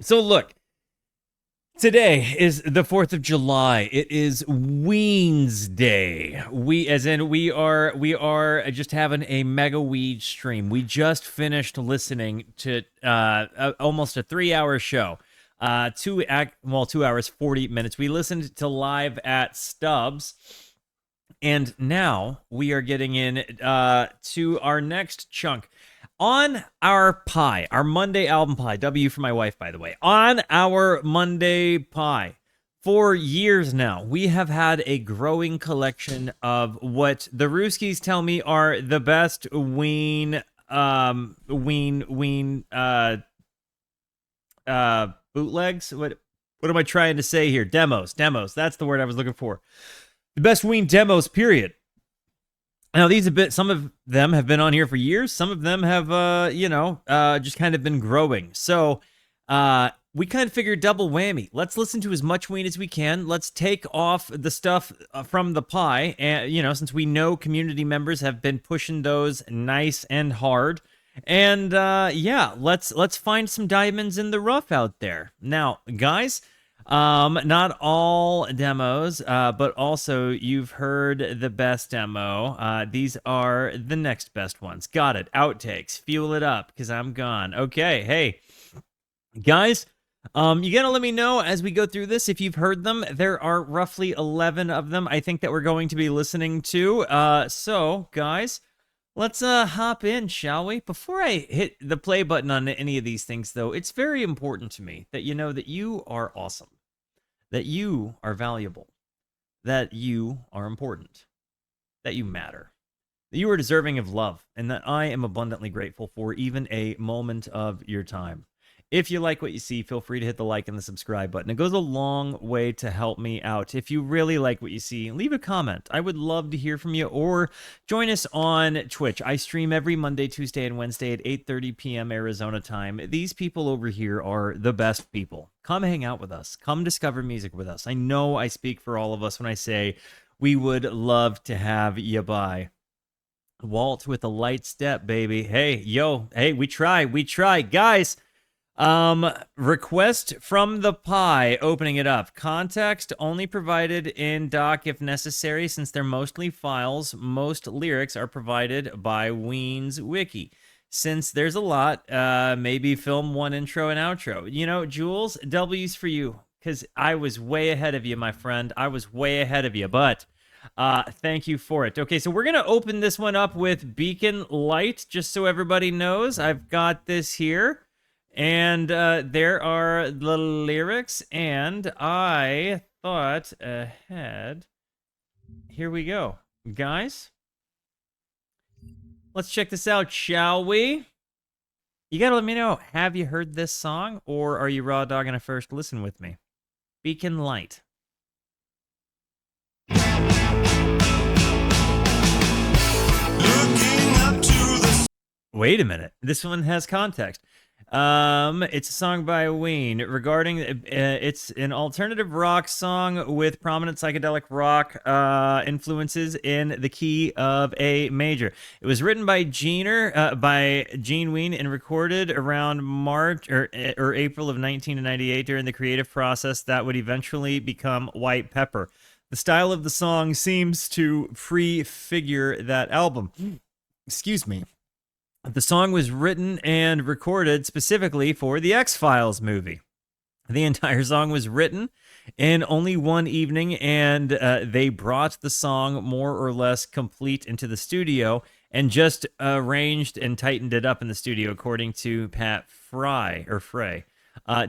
So look, today is the 4th of July. It is Ween's Day. We are just having a mega weed stream. We just finished listening to almost a 3-hour show. 2 hours 40 minutes. We listened to live at Stubbs, and now we are getting in to our next chunk. On our pie, our Monday album pie, W for my wife, by the way, on our Monday pie, for years now, we have had a growing collection of what the Rooskies tell me are the best Ween bootlegs. What am I trying to say here? Demos. That's the word I was looking for. The best Ween demos, period. Now, some of them have been on here for years. Some of them have, just kind of been growing. So we kind of figured double whammy. Let's listen to as much Ween as we can. Let's take off the stuff from the pie. And, since we know community members have been pushing those nice and hard. And, let's find some diamonds in the rough out there. Now, guys... not all demos, but also you've heard the best demo. These are the next best ones. Got it. Outtakes. Fuel it up, because I'm gone. Okay, hey. Guys, you gotta let me know as we go through this if you've heard them. There are roughly 11 of them, I think, that we're going to be listening to. So, guys... let's hop in, shall we? Before I hit the play button on any of these things, though, it's very important to me that you know that you are awesome, that you are valuable, that you are important, that you matter, that you are deserving of love, and that I am abundantly grateful for even a moment of your time. If you like what you see, feel free to hit the like and the subscribe button. It goes a long way to help me out. If you really like what you see, leave a comment. I would love to hear from you, or join us on Twitch. I stream every Monday, Tuesday, and Wednesday at 8:30 p.m. Arizona time. These people over here are the best people. Come hang out with us. Come discover music with us. I know I speak for all of us when I say we would love to have you by. Walt with a light step, baby. Hey, we try. Guys, request from the pie, opening it up. Context only provided in doc if necessary, since they're mostly files. Most lyrics are provided by Ween's wiki. Since there's a lot, maybe film one intro and outro. Jules, W's for you, because I was way ahead of you, my friend. I was way ahead of you, but thank you for it. Okay, so we're going to open this one up with Beacon Light, just so everybody knows. I've got this here. And there are the lyrics, and I thought ahead. Here we go. Guys, let's check this out, shall we? You gotta let me know, have you heard this song, or are you raw dogging a first listen with me? Beacon Light. Wait a minute. This one has context. It's a song by Ween regarding, it's an alternative rock song with prominent psychedelic rock influences in the key of A major. It was written by Gene Ween and recorded around March or April of 1998 during the creative process that would eventually become White Pepper. The style of the song seems to prefigure that album. Excuse me. The song was written and recorded specifically for the X-Files movie. The entire song was written in only one evening, and they brought the song more or less complete into the studio and just arranged and tightened it up in the studio, according to Pat Frey.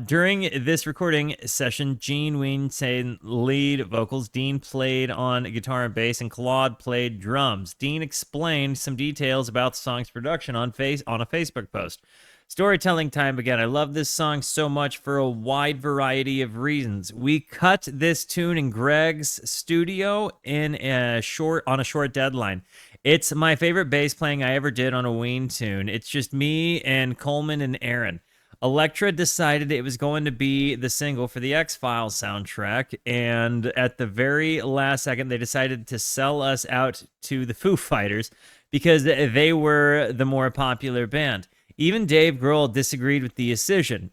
During this recording session, Gene Ween sang lead vocals, Dean played on guitar and bass, and Claude played drums. Dean explained some details about the song's production on a Facebook post. Storytelling time again. I love this song so much for a wide variety of reasons. We cut this tune in Greg's studio on a short deadline. It's my favorite bass playing I ever did on a Ween tune. It's just me and Coleman and Aaron. Elektra decided it was going to be the single for the X-Files soundtrack, and at the very last second, they decided to sell us out to the Foo Fighters because they were the more popular band. Even Dave Grohl disagreed with the decision.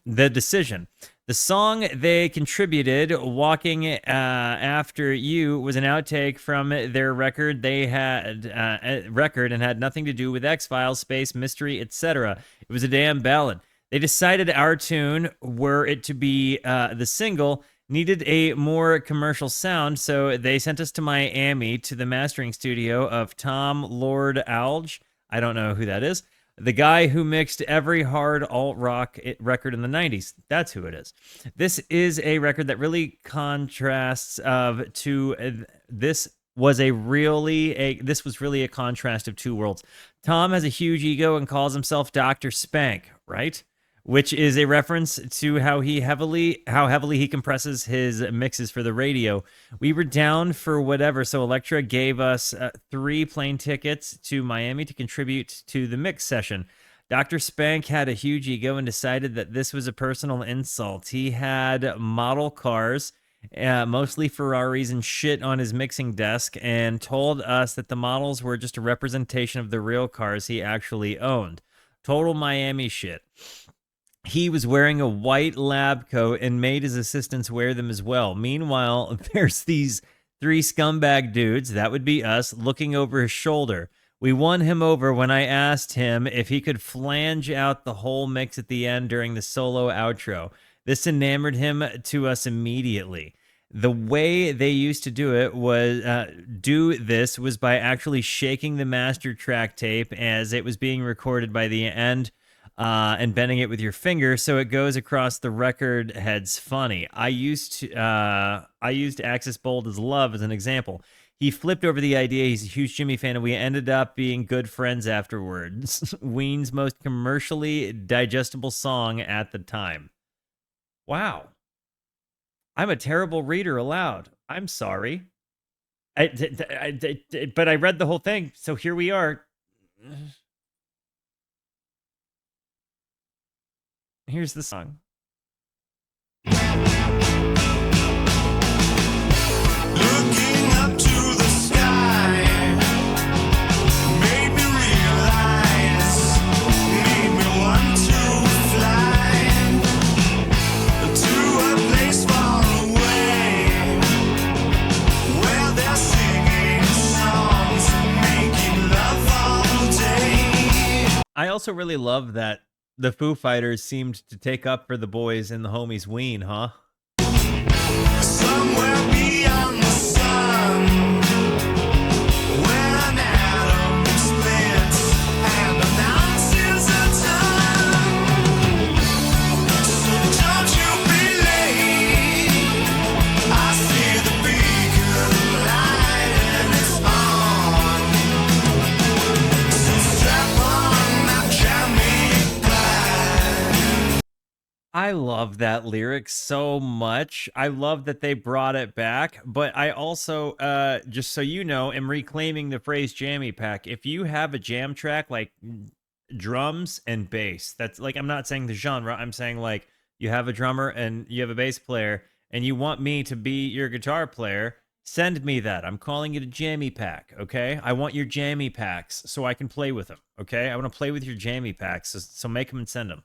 The song they contributed, "Walking After You," was an outtake from their record. They had record and had nothing to do with X-Files, space, mystery, etc. It was a damn ballad. They decided our tune, were it to be the single, needed a more commercial sound, so they sent us to Miami to the mastering studio of Tom Lord Alge. I don't know who that is. The guy who mixed every hard alt-rock record in the 90s. That's who it is. This is a record that really contrasts this was really a contrast of two worlds. Tom has a huge ego and calls himself Dr. Spank, right? Which is a reference to how heavily he compresses his mixes for the radio. We were down for whatever, so Elektra gave us 3 plane tickets to Miami to contribute to the mix session. Dr. Spank had a huge ego and decided that this was a personal insult. He had model cars, mostly Ferraris and shit, on his mixing desk, and told us that the models were just a representation of the real cars he actually owned. Total Miami shit. He was wearing a white lab coat and made his assistants wear them as well. Meanwhile, there's these 3 scumbag dudes, that would be us, looking over his shoulder. We won him over when I asked him if he could flange out the whole mix at the end during the solo outro. This enamored him to us immediately. The way they used to do it was by actually shaking the master track tape as it was being recorded by the end, and bending it with your finger so it goes across the record heads. Funny. I used Axis Bold as Love as an example. He flipped over the idea. He's a huge Jimmy fan, and we ended up being good friends afterwards. Ween's most commercially digestible song at the time. Wow. I'm a terrible reader aloud. I'm sorry. But I read the whole thing, so here we are. Here's the song. Looking up to the sky made me realize, made me want to fly to a place far away where they're singing songs and making love all day. I also really love that the Foo Fighters seemed to take up for the boys in the homies Ween, huh? Somewhere beyond the sun, where an atom splits and announces a time. So don't you be late. I see the beacon light and it's on. So strap on that jammy. I love that lyric so much. I love that they brought it back, but I also, just so you know, am reclaiming the phrase jammy pack. If you have a jam track like drums and bass, that's like, I'm not saying the genre, I'm saying like you have a drummer and you have a bass player and you want me to be your guitar player, send me that. I'm calling it a jammy pack, okay? I want your jammy packs so I can play with them, okay? I want to play with your jammy packs, so make them and send them.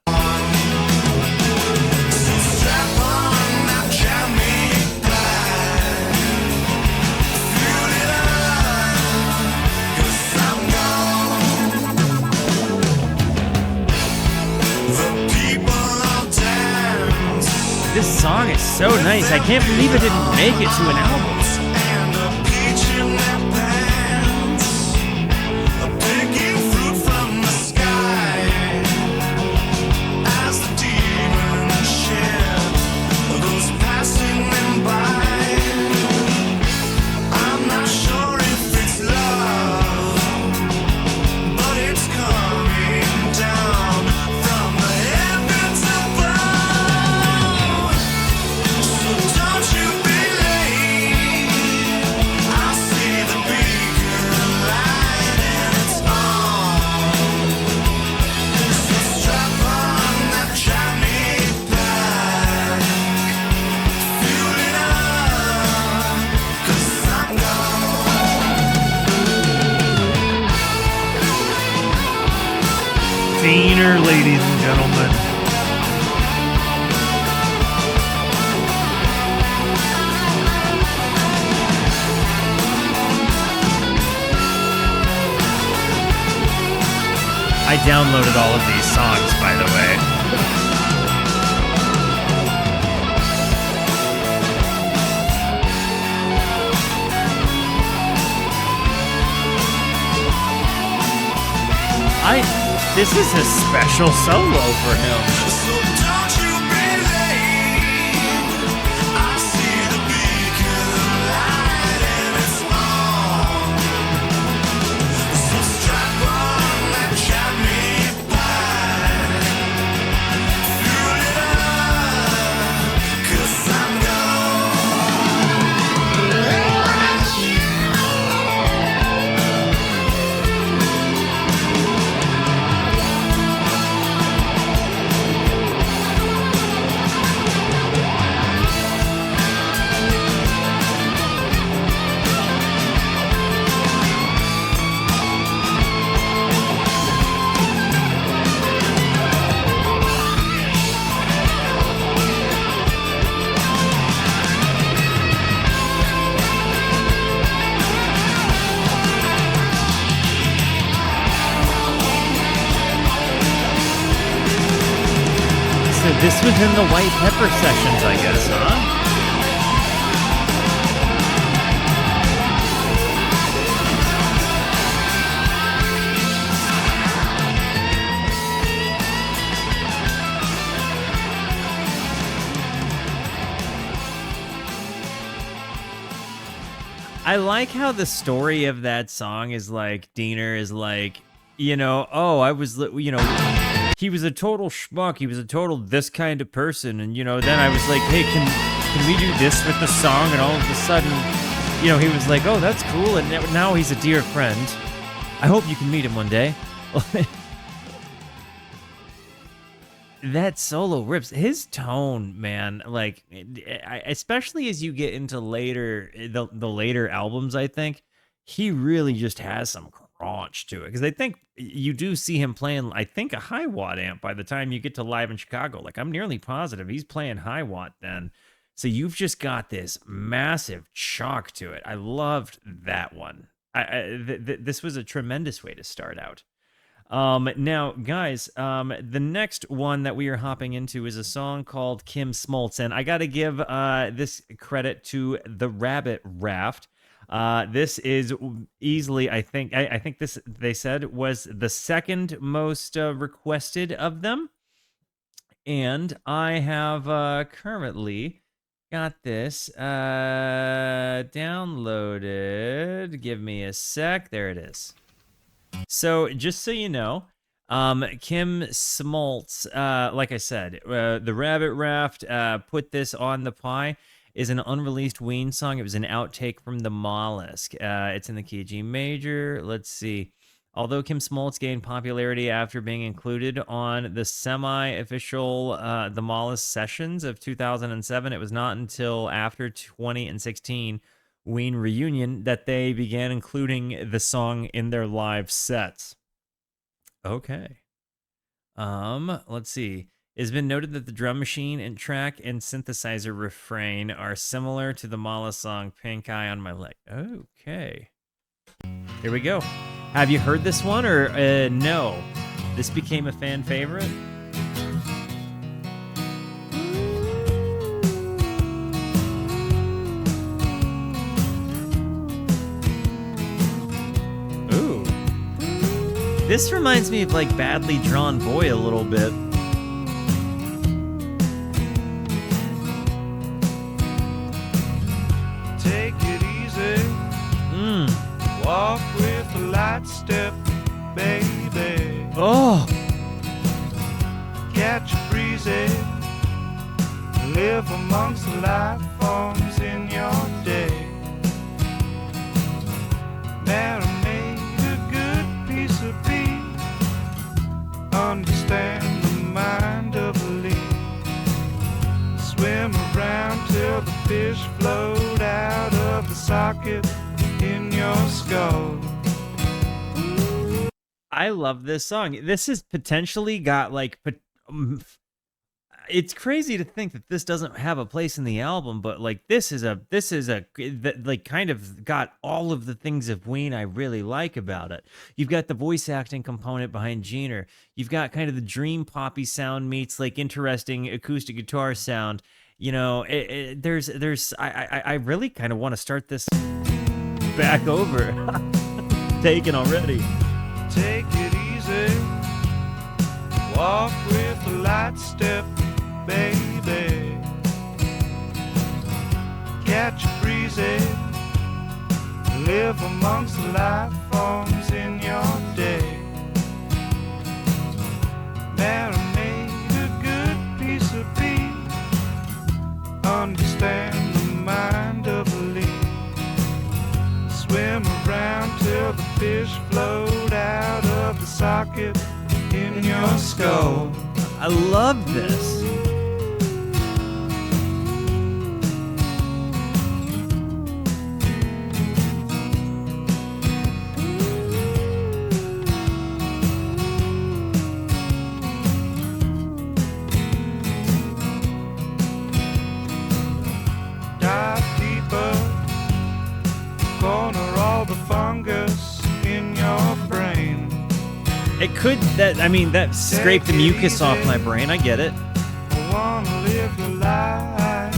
Strap on that jammy pack. Feel it up, 'cause I'm gone. The people all dance. This song is so nice. I can't believe it didn't make it to an album. And a peach in their pants. Picking fruit from the sky. As the demon ship goes passing them by. I'm not sure if it's love, but it's coming down from the heavens above. So don't you be late. Diener, ladies and gentlemen. I downloaded all of these songs, by the way. This is a special solo for him. So don't you be late. I see the beacon light and it's on. So strap on that chimney pie. Fuel it up, 'cause I'm This was in the White Pepper sessions, I guess, huh? I like how the story of that song is like, Diener is like, I was, he was a total schmuck. He was a total this kind of person. And, then I was like, hey, can we do this with the song? And all of a sudden, he was like, oh, that's cool. And now he's a dear friend. I hope you can meet him one day. That solo rips. His tone, man, like, especially as you get into the later albums, I think, he really just has some crunch to it. Because I think you do see him playing, I think, a high watt amp by the time you get to Live in Chicago. Like, I'm nearly positive he's playing high watt then. So you've just got this massive chalk to it. I loved that one. This was a tremendous way to start out. Now, guys, the next one that we are hopping into is a song called Kim Smoltz, and I got to give this credit to the Rabbit Raft. This is easily, I think this, they said, was the second most requested of them, and I have currently got this downloaded. Give me a sec. There it is. So just so you know, Kim Smoltz, like I said, the Rabbit Raft put this on the pie, is an unreleased Ween song. It was an outtake from the Mollusk. It's in the key G major. Let's see. Although Kim Smoltz gained popularity after being included on the semi-official The Mollusk sessions of 2007, it was not until after 2016 Ween reunion that they began including the song in their live sets. Okay. Let's see. It's been noted that the drum machine and track and synthesizer refrain are similar to the Mollusk song Pink Eye on My Leg. Okay. Here we go. Have you heard this one or no? This became a fan favorite. Ooh. This reminds me of like Badly Drawn Boy a little bit. take it easy. Walk with a light step, baby. Oh. Catch a breezy. Live amongst the life forms in your day. Marinate a good piece of beef. Understand the mind of a leaf. Swim around till the fish float out of the socket in your skull. I love this song. This has potentially got like it's crazy to think that this doesn't have a place in the album, but like this is a that like kind of got all of the things of Ween I really like about it. You've got the voice acting component behind Jeaner. You've got kind of the dream poppy sound meets like interesting acoustic guitar sound. You know, I really kind of want to start this back over. Taken already. Take it easy. Walk with a light step, baby. Catch a breezy. Live amongst the life forms in your day. Marinate a good piece of beef. Understand the mind of a leaf. Swim around till the fish float out of the socket in your skull. I love this. Dive deeper. Corner all the fungus in your brain. It could that scraped the mucus off my brain. I get it. I wanna live your life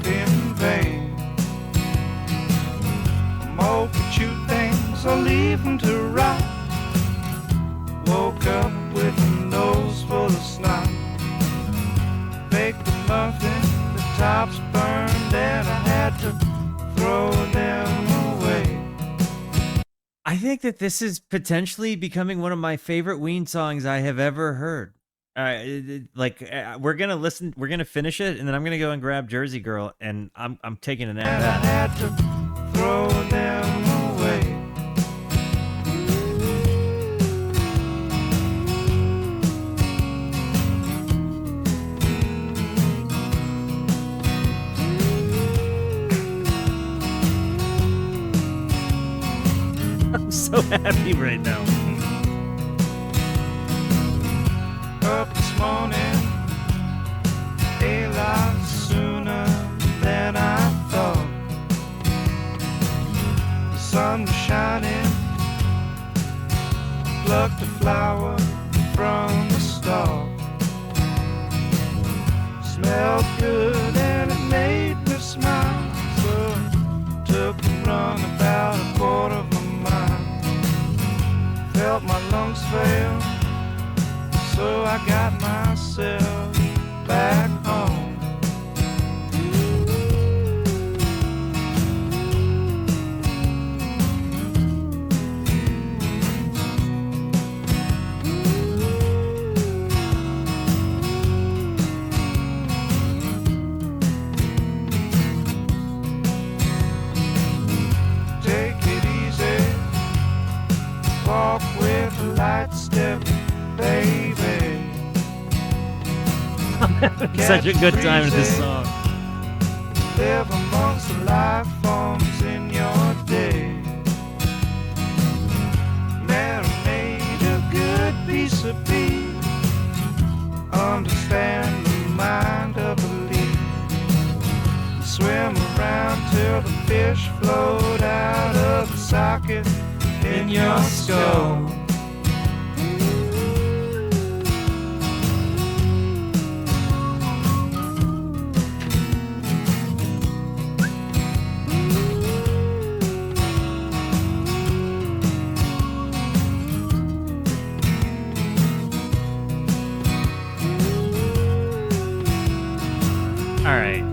in vain. Multitude things, I'll leave them to rot. Woke up with a nose full of snot. Baked a muffin, the tops burned, and I had to throw them away. I think that this is potentially becoming one of my favorite Ween songs I have ever heard. We're gonna finish it, and then I'm gonna go and grab Jersey Girl, and I'm taking a nap. And I had to throw them away. I'm so happy right now. Up this morning, a lot sooner than I thought. The sun was shining, plucked a flower from the stalk. Smelled good and it made me smile, so I took a run about a quarter of a mile. Felt my lungs fail, so I got myself back home. Take it easy, walk with a light step, baby. Such a good time with this song. Live amongst the life forms in your day. Marinate a good piece of beef. Understand the mind of a leaf. Swim around till the fish float out of the socket in your skull. All right.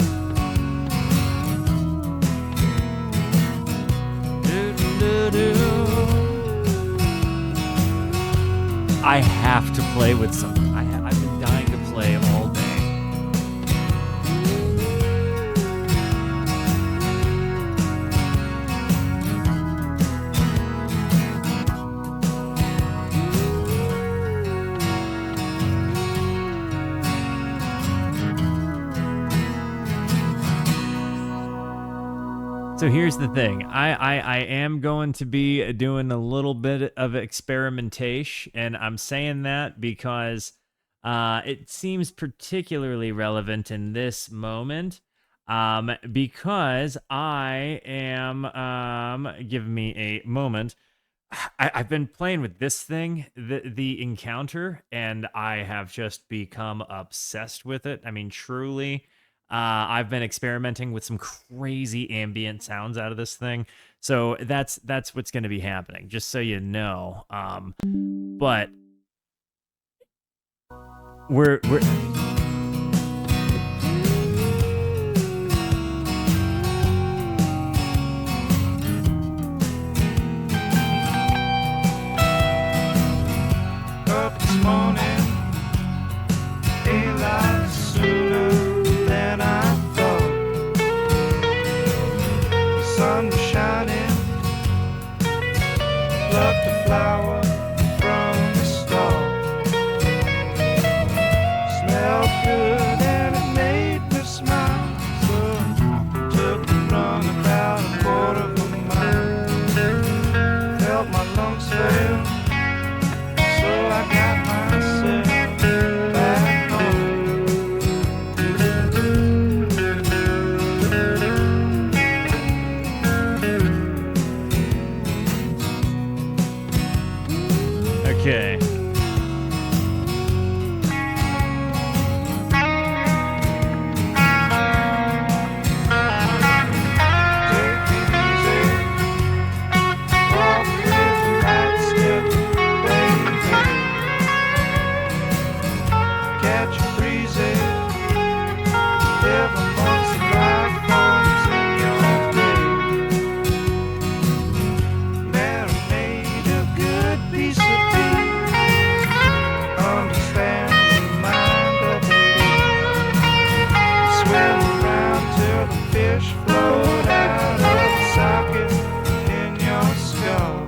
I have to play with something. I've been dying to play all day. So here's the thing. I am going to be doing a little bit of experimentation, and I'm saying that because it seems particularly relevant in this moment. Because I am give me a moment. I've been playing with this thing, the Encounter, and I have just become obsessed with it. I mean, truly. I've been experimenting with some crazy ambient sounds out of this thing, so that's what's going to be happening. Just so you know. But we're Up this morning, a lot sooner than I thought. The sun was shining, plucked a flower from the stalk. Smelled good and it made me smile. So took a run about a quarter of a mile. Felt my lungs fail. So I got myself back home. okay. Take it easy, walk with the right step, baby. Catch a breezy, every once in a while comes in your day. Marinate a good piece of beef, understand the mind of the beast. Swim around till the fish float out of the socket in your skull.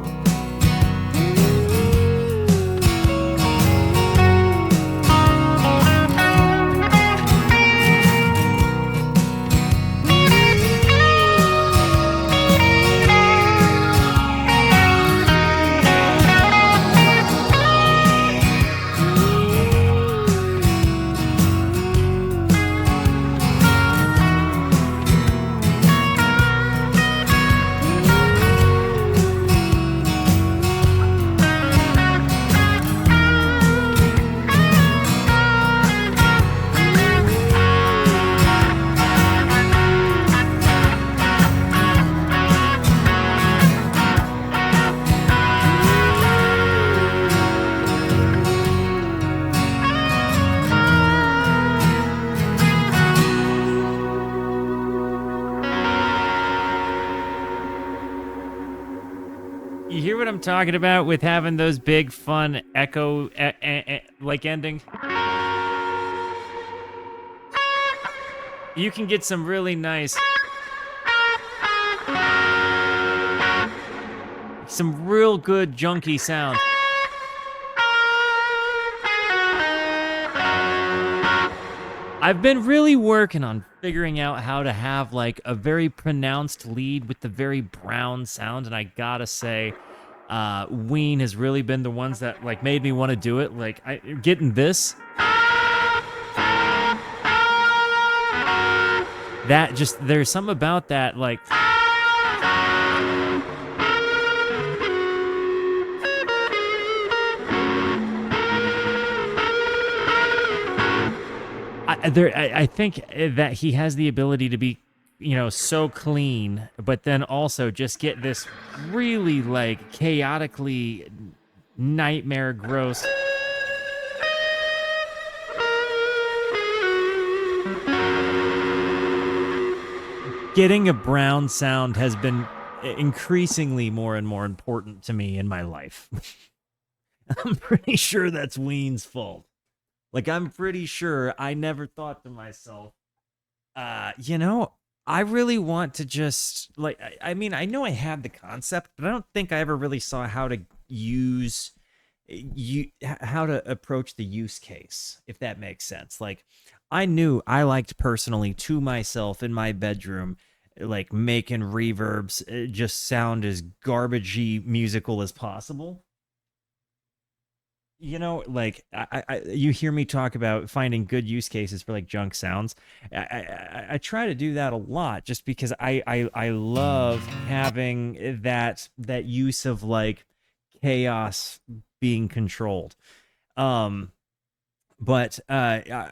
You hear what I'm talking about with having those big, fun echo like endings? You can get some really nice, some real good junky sound. I've been really working on figuring out how to have like a very pronounced lead with the very brown sound, and I gotta say, Ween has really been the ones that like made me want to do it. Like getting this, that just there's something about that like. I think that he has the ability to be, you know, so clean, but then also just get this really like chaotically nightmare gross. Getting a brown sound has been increasingly more and more important to me in my life. I'm pretty sure that's Ween's fault. Like, I'm pretty sure I never thought to myself, you know, I really want to just, like, I mean, I know I had the concept, but I don't think I ever really saw how to how to approach the use case, if that makes sense. Like, I knew I liked personally to myself in my bedroom like making reverbs just sound as garbagey musical as possible. You know, like you hear me talk about finding good use cases for like junk sounds. I try to do that a lot just because I love having that use of like chaos being controlled. But I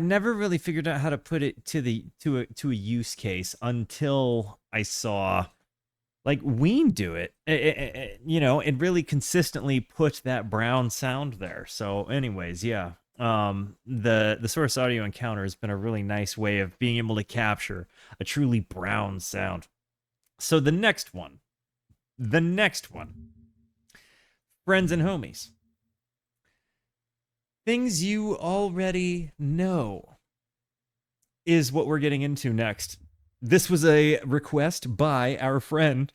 never really figured out how to put it to a use case until I saw like Ween do it, you know, and really consistently put that brown sound there. So anyways, yeah, the Source Audio Encounter has been a really nice way of being able to capture a truly brown sound. So the next one, friends and homies, things you already know is what we're getting into next. This was a request by our friend,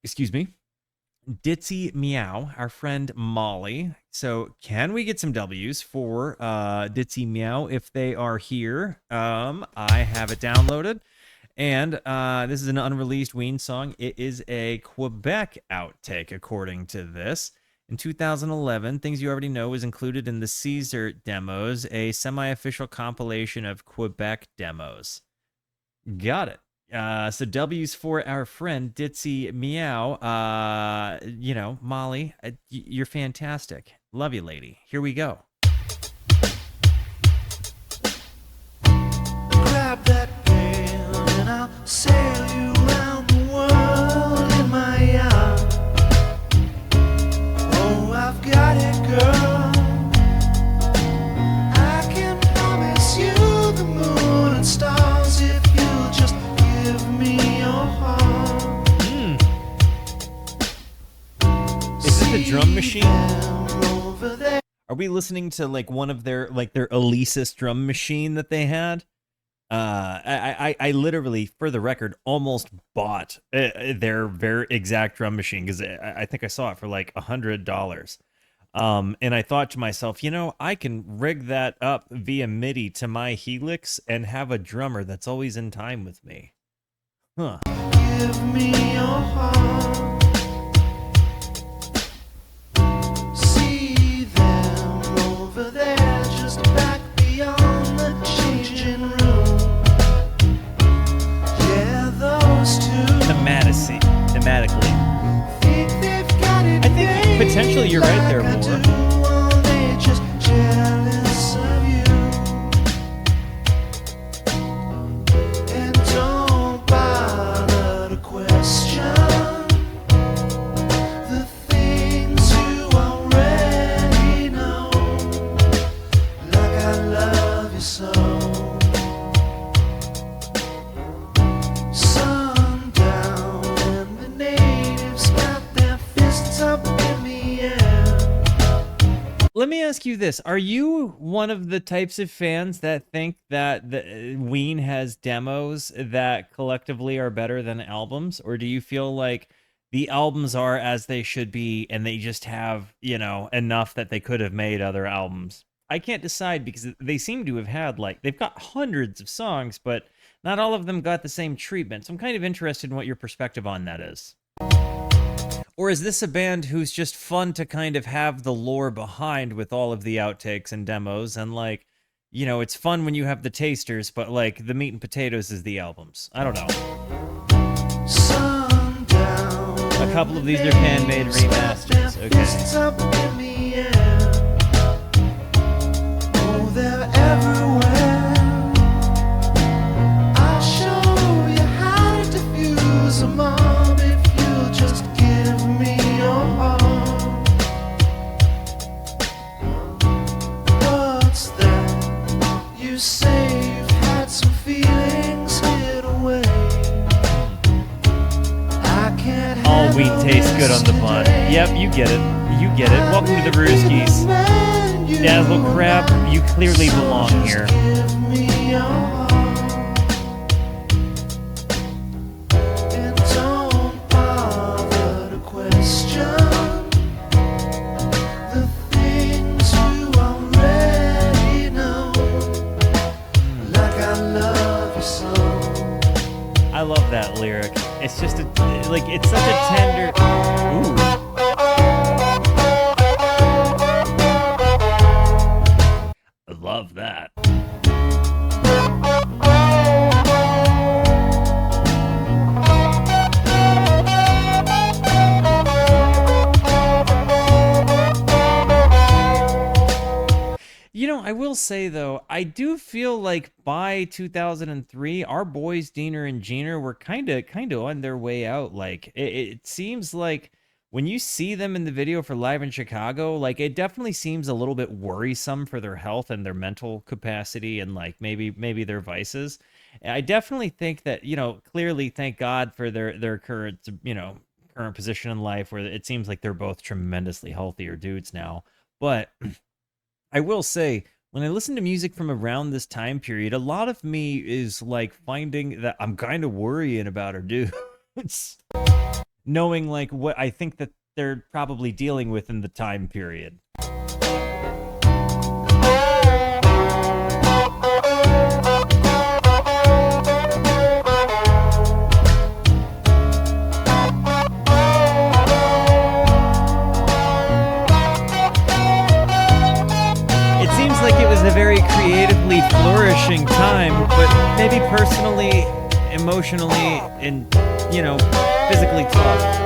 Ditzy Meow, our friend Molly. So can we get some W's for Ditzy Meow if they are here? I have it downloaded. And this is an unreleased Ween song. It is a Quebec outtake, according to this. In 2011, Things You Already Know was included in the Caesar demos, a semi-official compilation of Quebec demos. Got it. So W's for our friend Ditzy Meow. You know, Molly, you're fantastic. Love you, lady. Here we go. Grab that pail and I'll sail you around the world in my yacht. Oh, I've got it, girl. I can promise you the moon and stars if you'll just give me your heart. Is this a drum machine? Are we listening to like one of their Alesis drum machine that they had? I literally, for the record, almost bought their very exact drum machine because I think I saw it for like $100. And I thought to myself, you know, I can rig that up via MIDI to my Helix and have a drummer that's always in time with me. Huh. Give me your heart. See them over there, just back beyond the changing room. Yeah, those two. Thematically. Think they've got it. I think potentially you're right there, like I Moore. do, or they're just jealous of you. And don't bother to question the things you already know. Like I love you so. Sundown and the natives got their fists up in the air. Let me ask you this. Are you one of the types of fans that think that the Ween has demos that collectively are better than albums? Or do you feel like the albums are as they should be and they just have, you know, enough that they could have made other albums? I can't decide because they seem to have had they've got hundreds of songs, but not all of them got the same treatment. So I'm kind of interested in what your perspective on that is. Or is this a band who's just fun to kind of have the lore behind with all of the outtakes and demos and you know, it's fun when you have the tasters, but the meat and potatoes is the albums. I don't know. Sundown. A couple of these are fan-made remasters. Fists Okay. up in the air. Oh, they're everywhere. I'll show you how to diffuse a mob if you'll just give me your heart. What's that? You say you've had some feelings hid away. I can't All handle wheat tastes good on the this bun. today. Yep, you get it. You get it. Welcome to the Brewskis. Dazzle Crab, you clearly belong here. Give me your heart. And don't bother to question the things you already know. Like I love you so. love that lyric. It's just like it's such a tender. Ooh. I love that. You know, I will say though, I do feel like by 2003, our boys Diener and Jeaner were kind of on their way out. Like it seems like when you see them in the video for Live in Chicago, like it definitely seems a little bit worrisome for their health and their mental capacity and like maybe their vices. I definitely think that, you know, clearly thank God for their current, you know, current position in life where it seems like they're both tremendously healthier dudes now. But I will say, when I listen to music from around this time period, a lot of me is like finding that I'm kind of worrying about our dudes, knowing like what I think that they're probably dealing with in the time period. Like it was a very creatively flourishing time, but maybe personally, emotionally, and, you know, physically tough.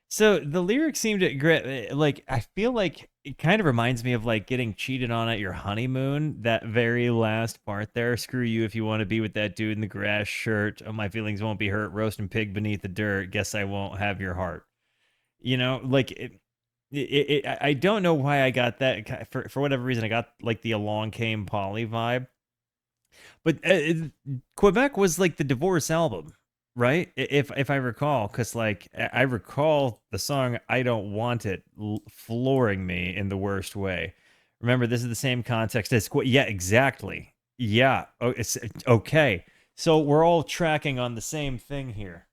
So the lyrics seem to like, I feel like it kind of reminds me of like getting cheated on at your honeymoon. That very last part there. Screw you if you want to be with that dude in the grass shirt. Oh, my feelings won't be hurt. Roasting pig beneath the dirt. Guess I won't have your heart. You know, like I don't know why I got that. For whatever reason, I got like the Along Came Polly vibe. But Quebec was like the divorce album. Right? If I recall, because like I recall the song "I Don't Want It" flooring me in the worst way. Remember, this is the same context as yeah, exactly. Yeah. Oh, it's okay. So we're all tracking on the same thing here.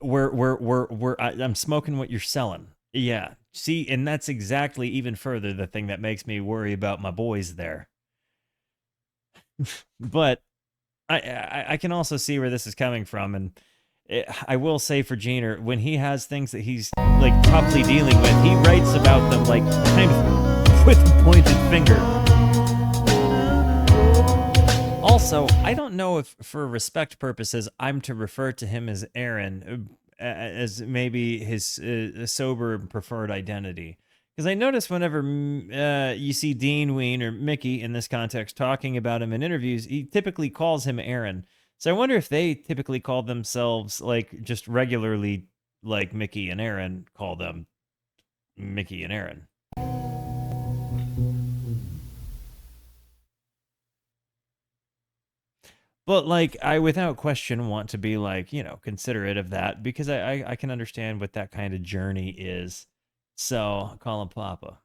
I'm smoking what you're selling. Yeah. See, and that's exactly even further the thing that makes me worry about my boys there. But I can also see where this is coming from, and I will say for Jeaner, when he has things that he's like toughly dealing with, he writes about them like kind of with a pointed finger. Also, I don't know if for respect purposes I'm to refer to him as Aaron, as maybe his sober preferred identity. Because I notice whenever you see Dean, Ween, or Mickey in this context talking about him in interviews, he typically calls him Aaron. So I wonder if they typically call themselves like just regularly like Mickey and Aaron call them Mickey and Aaron. But like I without question want to be like, you know, considerate of that because I can understand what that kind of journey is. So call him Papa.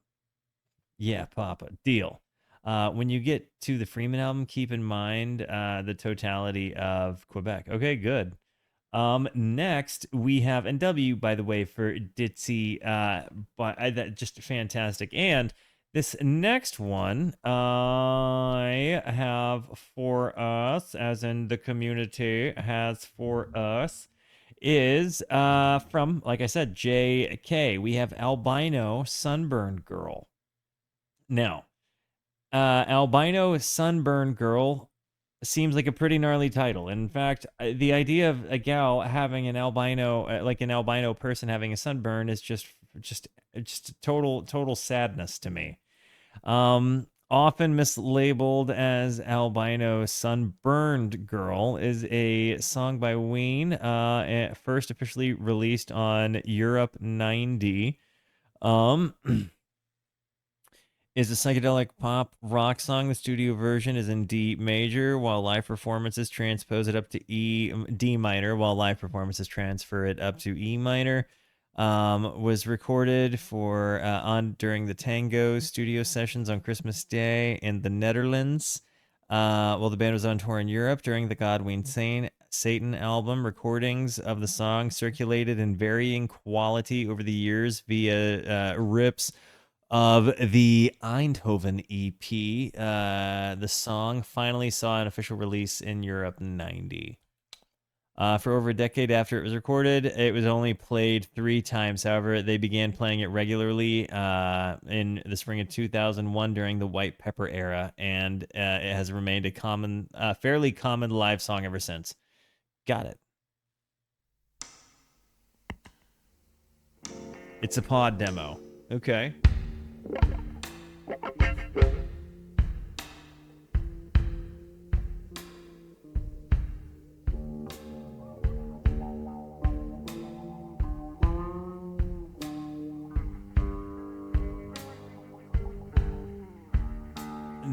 Yeah, Papa. Deal. When you get to the Freeman album, keep in mind the totality of Quebec. Okay, good. Next we have NW, by the way, for Ditzy. That just fantastic. And this next one I have for us, as in the community has for us, is from, like I said, JK. We have Albino Sunburn Girl. Now, Albino Sunburn Girl seems like a pretty gnarly title. In fact, the idea of a gal having an albino, like an albino person having a sunburn, is just total sadness to me. often mislabeled as Albino Sunburned Girl, is a song by Ween, first officially released on Europe 90. Is a psychedelic pop rock song. The studio version is in D major, while live performances transpose it up to D minor, while live performances transfer it up to E minor. Was recorded during the Tango studio sessions on Christmas Day in the Netherlands. While the band was on tour in Europe during the Godwin Satan album, recordings of the song circulated in varying quality over the years via rips of the Eindhoven EP. The song finally saw an official release in Europe 90. For over a decade after it was recorded, it was only played 3 times. However, they began playing it regularly in the spring of 2001 during the White Pepper era, and it has remained a fairly common live song ever since. Got it. It's a pod demo. Okay.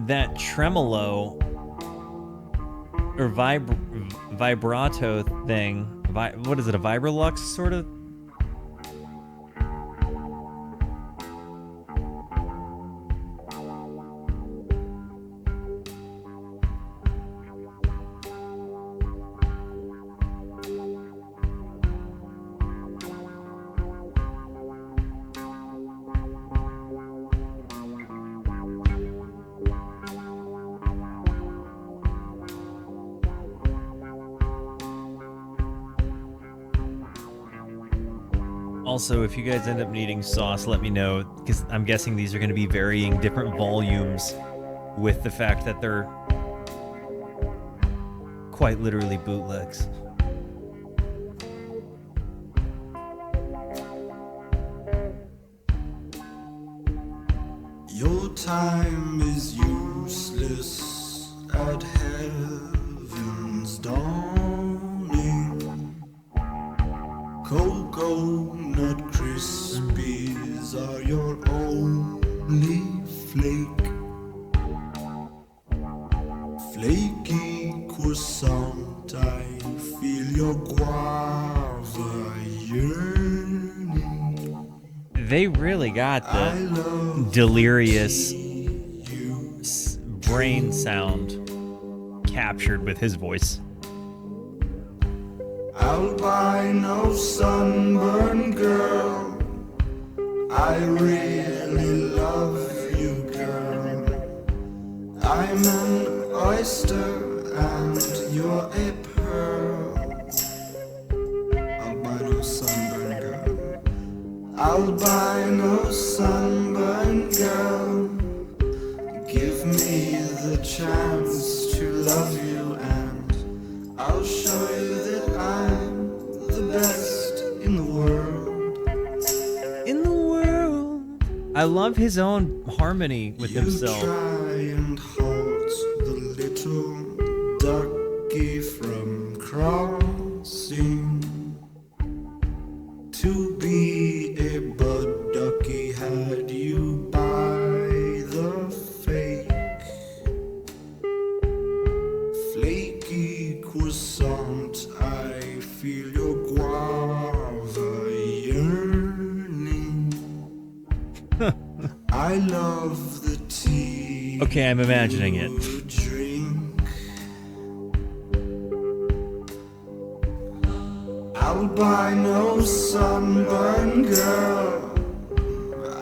That tremolo or vibrato thing, what is it, a Vibrolux sort of? Also, if you guys end up needing sauce, let me know, because I'm guessing these are going to be varying different volumes with the fact that they're quite literally bootlegs. Your time is useless at heaven's dawning. Coconut Krispies are your only flake. Flaky croissant, I feel your guava yearning. They really got the delirious brain sound captured with his voice. Albino sunburn girl, I really love you, girl. I'm an oyster and you're a pearl. Albino sunburn girl, albino sunburn girl, give me the chance to love you and I'll show you that I'm the best in the world. In the world. I love his own harmony with himself. You try and halt the little ducky from crossing. To be a bud ducky had you buy the fake. Flaky croissant, I feel your guava yearning. I love the tea. Okay, I'm imagining it. you drink. Albino sunburn girl,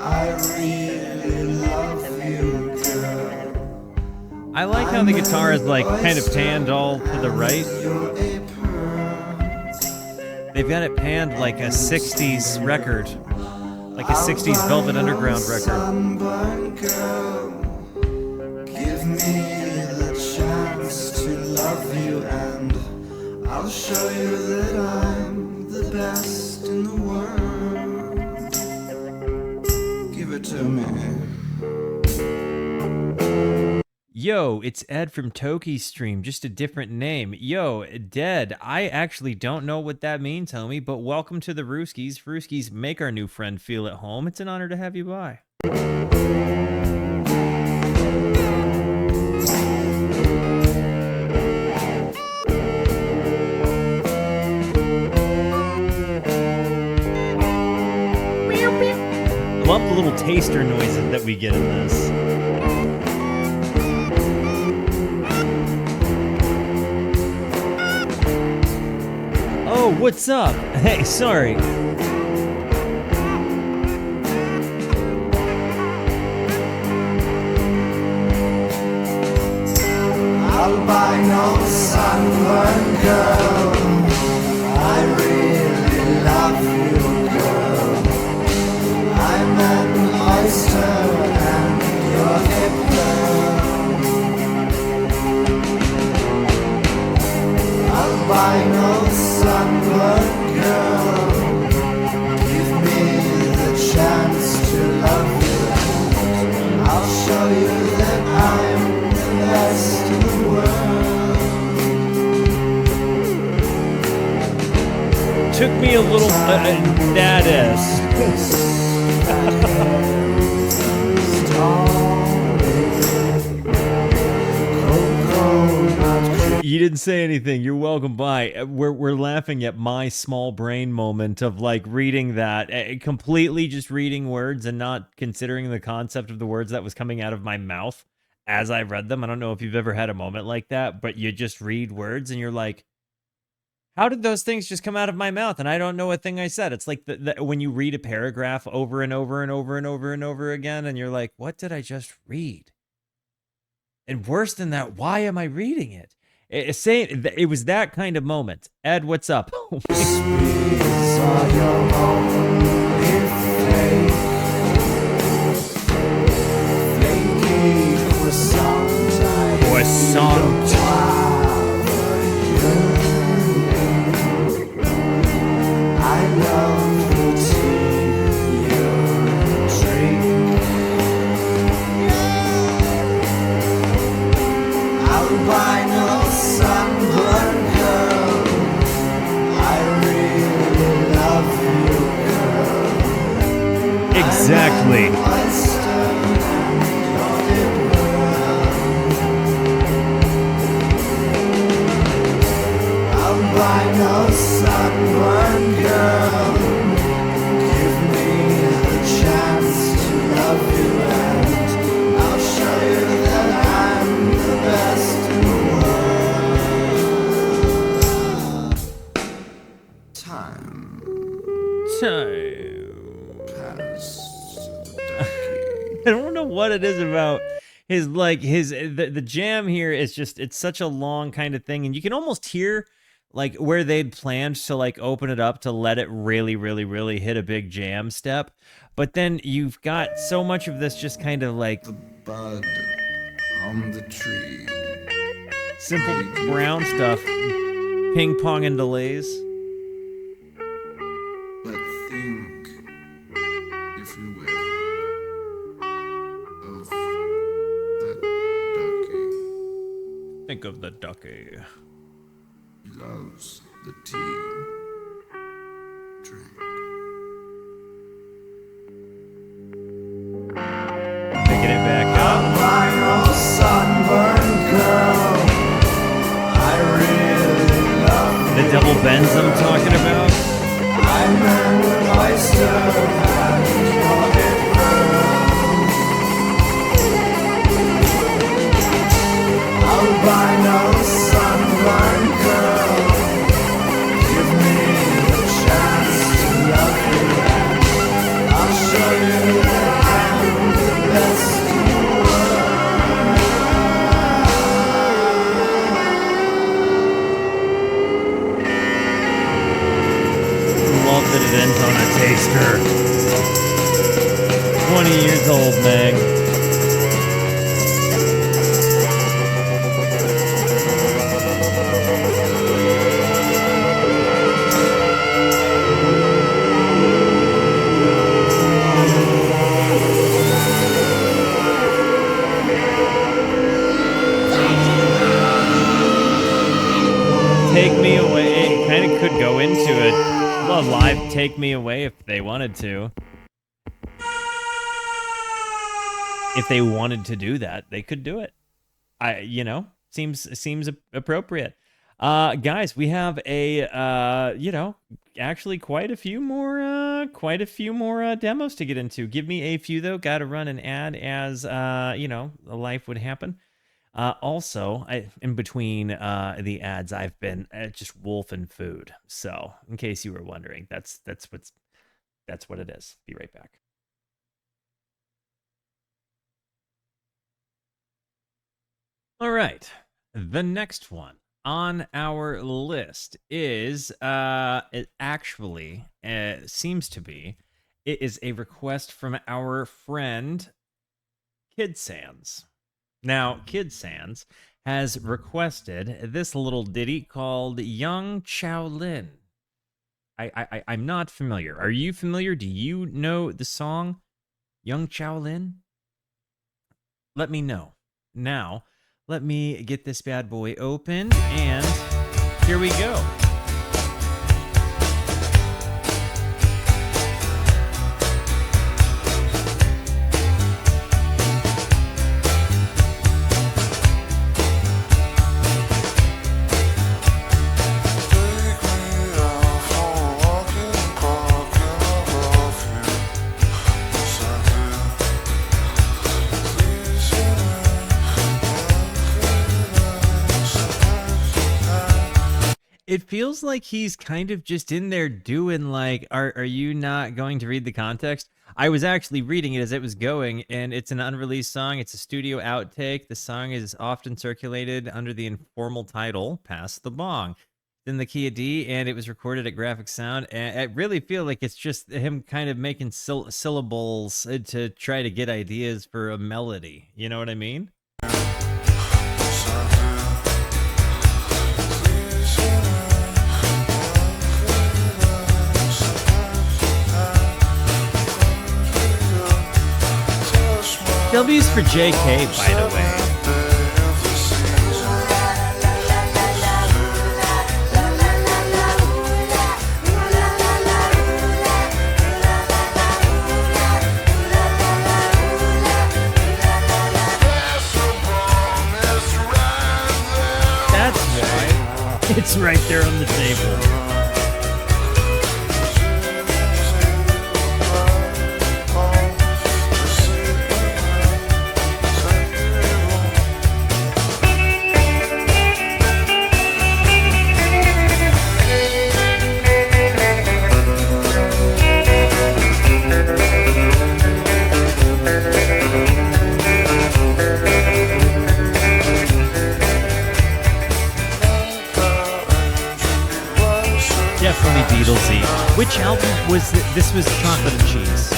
I really love you, girl. I like how the guitar is like kind of panned all to the right. You're a pearl. They've got it panned like a 60s record. Like a 60s Velvet Underground record. Sunburn girl, give me the chance to love you and I'll show you that I'm the best in the world. Give it to me. Yo, it's Ed from Toki Stream, just a different name. Yo, Dead, I actually don't know what that means, homie, but welcome to the Rooskies. Rooskies, make our new friend feel at home. It's an honor to have you by. I love the little taster noises that we get in this. Oh, what's up? Hey, sorry. Albino sunburn girl, I really love you, girl. I'm an oyster and you're hip girl. Albino sunburn girl, give me the chance to love you. I'll show you that I'm the best in the world. Took me a little that is. You didn't say anything. You're welcome by. We're laughing at my small brain moment of like reading that, completely just reading words and not considering the concept of the words that was coming out of my mouth as I read them. I don't know if you've ever had a moment like that, but you just read words and you're like, how did those things just come out of my mouth? And I don't know a thing I said. It's like when you read a paragraph over and over and over and over and over again, and you're like, what did I just read? And worse than that, why am I reading it? It was that kind of moment. Ed, what's up? Croissant. I love the tea you drink. Albino sunburn girl, I really love you, girl. Exactly. Albino sunburn girl, give me the chance to love you, and I'll show you that I'm the best in the world. Time passed. I don't know what it is about the jam here is just, it's such a long kind of thing, and you can almost hear like where they'd planned to like open it up to let it really, really, really hit a big jam step. But then you've got so much of this just kind of like The bud on the tree. simple brown stuff, ping pong and delays. But think, if you will, of that ducky. Think of the ducky. He loves the tea. Drink. Picking it back up. Albino sunburn girl, I really love The double bends I'm talking about. I'm an oyster and you're hip girl. Albino sunburn girl, give me the chance to love you, and I'll show you that I'm the best in the Love that it ends on a taster. 20 years old, Meg. Me Away. It kind of could go into a live Take Me Away if they wanted to. If they wanted to do that, they could do it. Seems appropriate. Guys, we have actually quite a few more demos to get into. Give me a few though. Got to run an ad as life would happen. Also, in between the ads, I've been just wolfing food. So, in case you were wondering, that's what it is. Be right back. All right, the next one on our list is it actually seems to be it is a request from our friend Kid Sans. Now, Kid Sans has requested this little ditty called Young Chou Lin. I'm not familiar. Are you familiar? Do you know the song Young Chou Lin? Let me know. Now, let me get this bad boy open, and here we go. It feels like he's kind of just in there doing like, are you not going to read the context? I was actually reading it as it was going, and it's an unreleased song. It's a studio outtake. The song is often circulated under the informal title, Pass the Bong. In the key of D, and it was recorded at Graphic Sound. And I really feel like it's just him kind of making syllables to try to get ideas for a melody. You know what I mean? W's for JK, by the way. That's why it's right there on the table. Beatlesy. Which album was this? Was Chocolate and Cheese.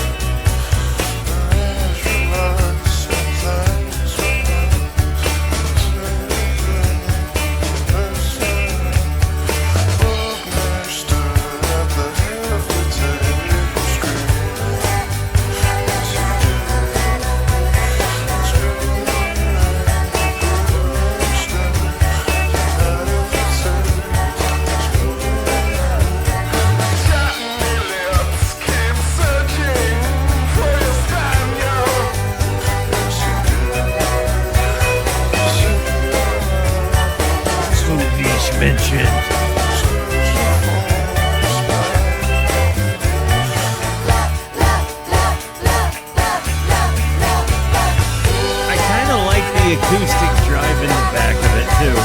Acoustic drive in the back of it too.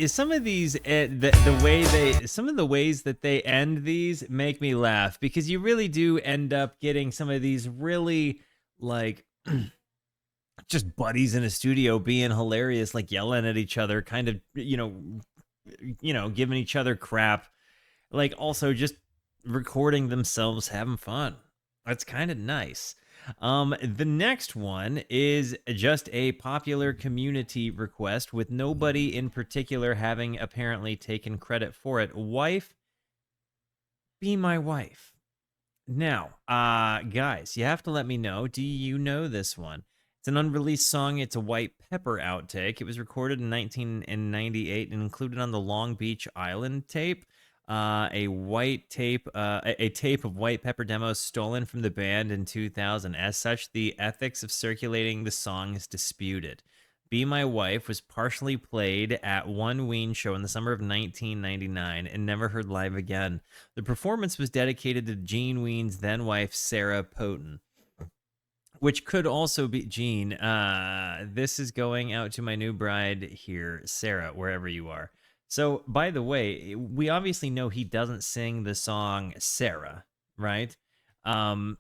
some of the ways that they end these make me laugh, because you really do end up getting some of these really like just buddies in a studio being hilarious, like yelling at each other, kind of, giving each other crap, like also just recording themselves having fun. That's kind of nice. The next one is just a popular community request with nobody in particular having apparently taken credit for it. Wife, be my wife. Now, guys, you have to let me know. Do you know this one? It's an unreleased song. It's a White Pepper outtake. It was recorded in 1998 and included on the Long Beach Island tape. A tape of White Pepper demos stolen from the band in 2000. As such, the ethics of circulating the song is disputed. Be My Wife was partially played at one Ween show in the summer of 1999 and never heard live again. The performance was dedicated to Gene Ween's then wife, Sarah Poten, which could also be Gene. This is going out to my new bride here, Sarah, wherever you are. So, by the way, we obviously know he doesn't sing the song Sarah, right?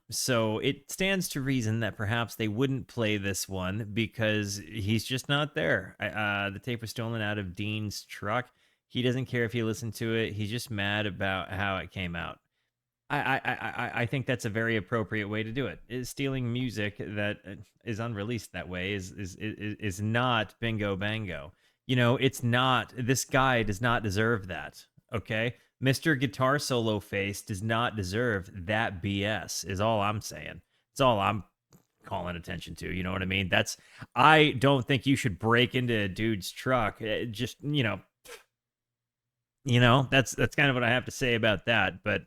So it stands to reason that perhaps they wouldn't play this one because he's just not there. The tape was stolen out of Dean's truck. He doesn't care if you listen to it. He's just mad about how it came out. I think that's a very appropriate way to do it. Stealing music that is unreleased that way is not bingo bango. It's not. This guy does not deserve that. Okay. Mr. Guitar Solo Face does not deserve that BS, is all I'm saying. It's all I'm calling attention to. You know what I mean? I don't think you should break into a dude's truck. Just, that's kind of what I have to say about that. But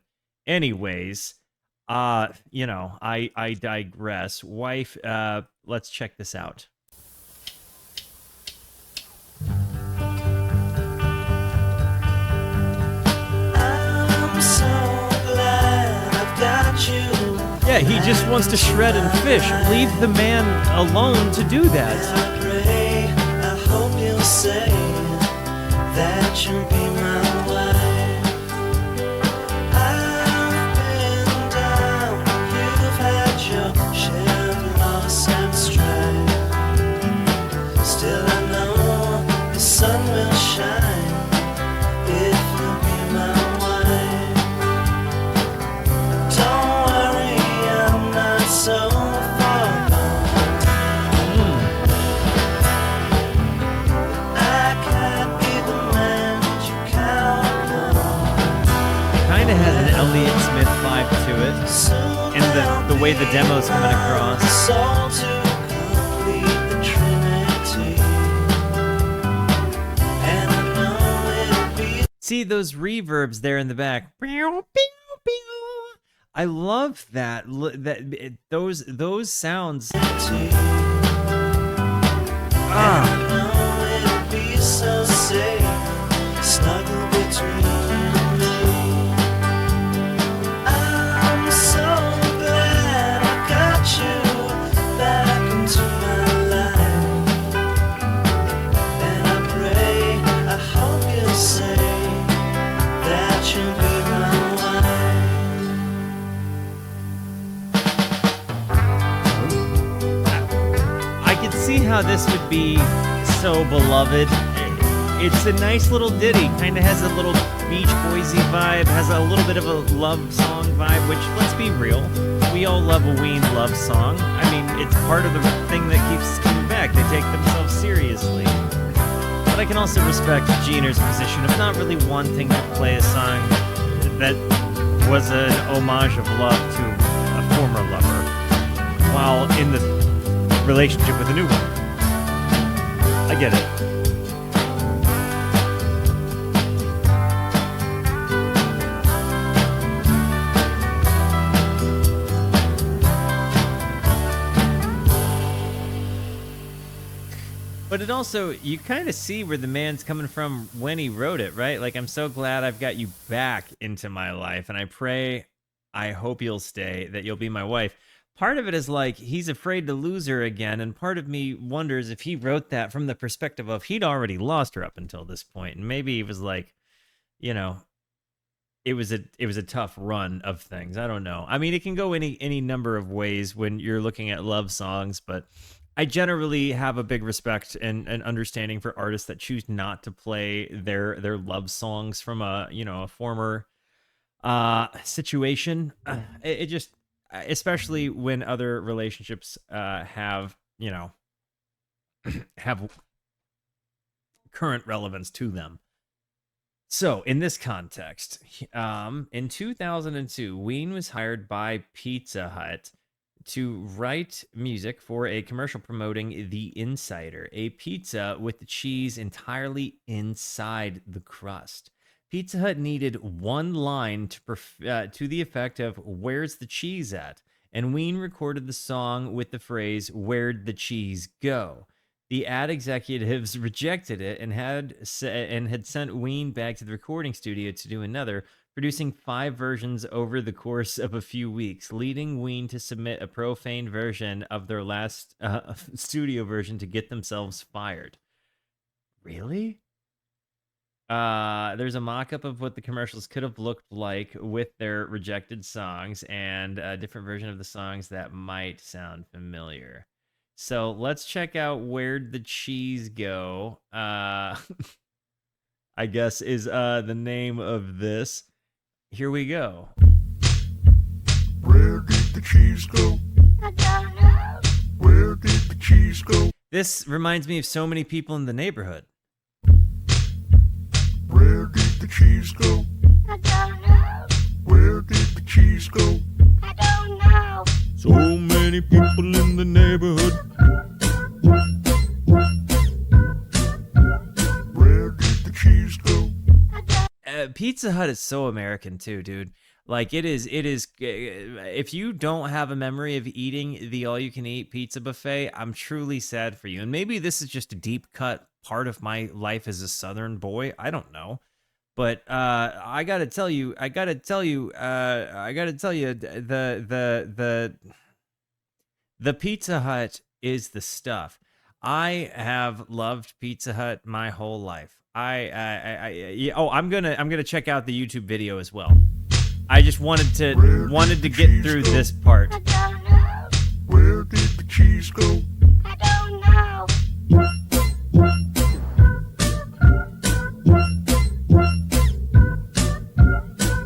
anyways, I digress. Wife, let's check this out. Yeah, he just wants to shred and fish. Leave the man alone to do that. I pray, I hope you'll say that you'll be my wife. I've been down, you've had your share of loss and strife. Still I know the sun will shine if you'll be my wife. Don't worry, I'm not so far gone. I can't be the man you count on. Kind of has an Elliott Smith vibe to it, and the way the demo's coming across. Soul to complete the Trinity. And I know it'll be See those reverbs there in the back. I love that. Those sounds. I know it'll be so safe, snuggle between you and me. I'm so glad I got you back into my life. And I pray, I hope you'll say that you'll be my wife. I could see how this would be so beloved. It's a nice little ditty. Kind of has a little Beach Boysy vibe. Has a little bit of a love song vibe. Which, let's be real, we all love a Ween love song. I mean, it's part of the thing that keeps us coming back. They take themselves seriously. But I can also respect Jeaner's position of not really wanting to play a song that was an homage of love to a former lover while in the relationship with a new one. I get it. But it also, you kind of see where the man's coming from when he wrote it, right? Like, I'm so glad I've got you back into my life, and I pray, I hope you'll stay, that you'll be my wife. part of it is like he's afraid to lose her again, and part of me wonders if he wrote that from the perspective of he'd already lost her up until this point, and maybe he was like, you know, it was a tough run of things. I don't know. I mean, it can go any number of ways when you're looking at love songs, but I generally have a big respect and understanding for artists that choose not to play their love songs from a former situation. It just, especially when other relationships have have current relevance to them. So in this context, in 2002, Ween was hired by Pizza Hut to write music for a commercial promoting The Insider, a pizza with the cheese entirely inside the crust. Pizza Hut needed one line to the effect of "Where's the cheese at?" and Ween recorded the song with the phrase "Where'd the cheese go?" The ad executives rejected it and had sent Ween back to the recording studio to do another, producing 5 versions over the course of a few weeks, leading Ween to submit a profane version of their last studio version to get themselves fired. Really? There's a mock-up of what the commercials could have looked like with their rejected songs and a different version of the songs that might sound familiar. So let's check out "Where'd the Cheese Go?" I guess is the name of this. Here we go. Where did the cheese go? I don't know. Where did the cheese go? This reminds me of So Many People in the Neighborhood. Where did the cheese go? I don't know. Where did the cheese go? I don't know. So many people in the neighborhood. Where did the cheese go? Pizza Hut is so American too, dude. Like it is. If you don't have a memory of eating the all-you-can-eat pizza buffet, I'm truly sad for you. And maybe this is just a deep cut part of my life as a Southern boy. I don't know. But I gotta tell you, the Pizza Hut is the stuff. I have loved Pizza Hut my whole life. I'm gonna check out the YouTube video as well. I just wanted to get through this part. I don't know. Where did the cheese go? I don't know.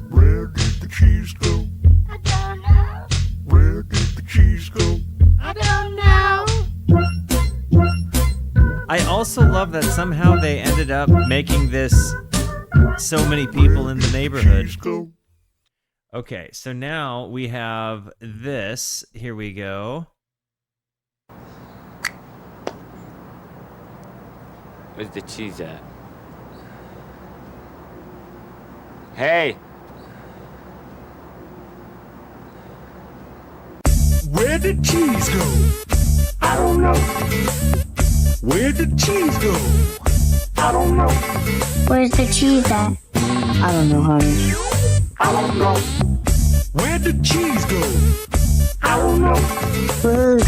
Where did the cheese go? I don't know. Where did the cheese go? I don't know. I also love that somehow they ended up making this So Many People in the Neighborhood. Okay, so now we have this. Here we go. Where's the cheese at? Hey! Where did cheese go? I don't know. Where did cheese go? I don't know. Where's the cheese at? I don't know, honey. I don't know. Where did cheese go? I don't know. Where's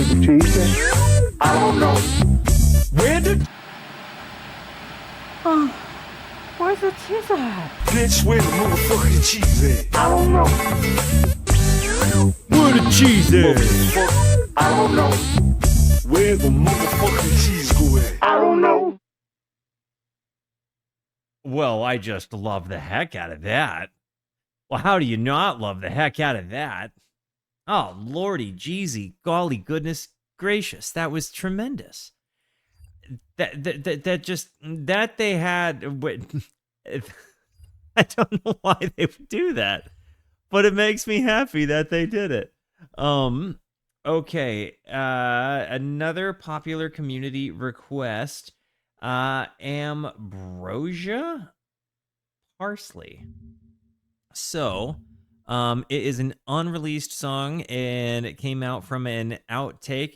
the cheese at? I don't know. Where did? Oh, where's the cheese at? Bitch, where the motherfucking cheese at? I don't know. Where the cheese Motherfucker, I don't know. Where the motherfucking cheese go at? I don't know. Well, I just love the heck out of that. Well, how do you not love the heck out of that? Oh, Lordy Jeezy, golly goodness gracious, that was tremendous. That they had. Wait, I don't know why they would do that, but it makes me happy that they did it. Okay, another popular community request. Ambrosia Parsley. So, it is an unreleased song, and it came out from an outtake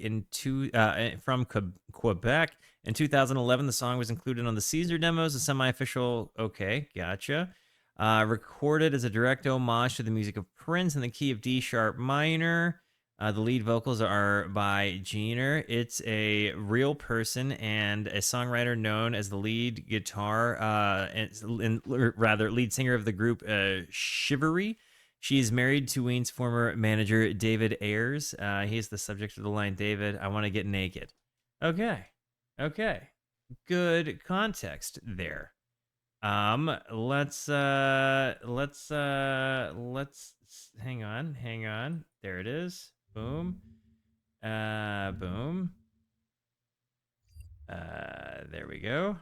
from Quebec in 2011. The song was included on the Caesar demos, a semi-official. Okay, gotcha. Recorded as a direct homage to the music of Prince in the key of D sharp minor. The lead vocals are by Jeaner. It's a real person and a songwriter known as the lead guitar, lead singer of the group Shivery. She is married to Ween's former manager, David Ayers. He's the subject of the line, David, I want to get naked. Okay. Good context there. Let's hang on. There it is. Boom. Boom. There we go.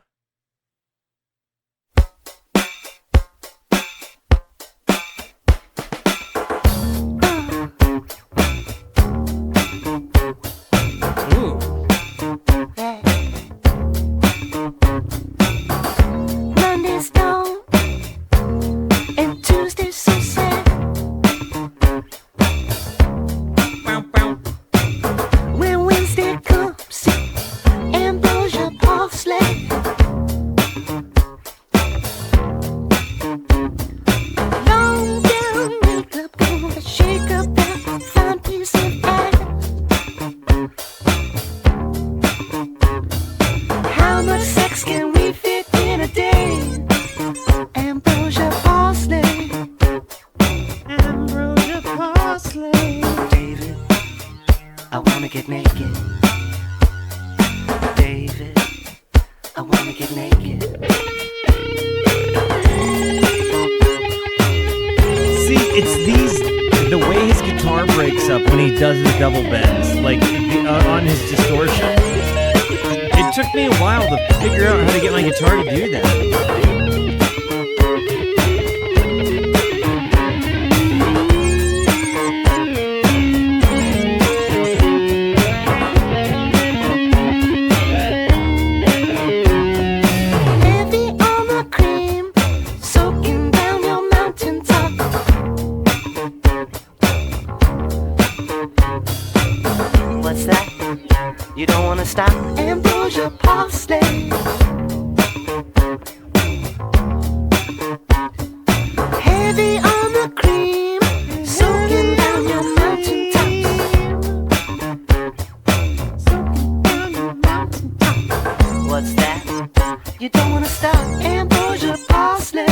Ooh. Monday's dawn and Tuesday's so sad. When Wednesday comes, Ambrosia Parsley. Long gown makeup, gonna shake up that fine piece of ass. How much sex can we fit in a day? Ambrosia Parsley. Ambrosia Parsley. David, I wanna get naked. David, I wanna get naked. See, it's the way his guitar breaks up when he does his double bends, like on his distortion. It took me a while to figure out how to get my guitar to do that. Heavy on the cream, soaking down your mountaintop. What's that? You don't wanna stop? Ambrosia Parsley. Heavy on the cream, soaking down your mountaintop. Soaking down your mountaintop. What's that? You don't wanna stop? Ambrosia Parsley.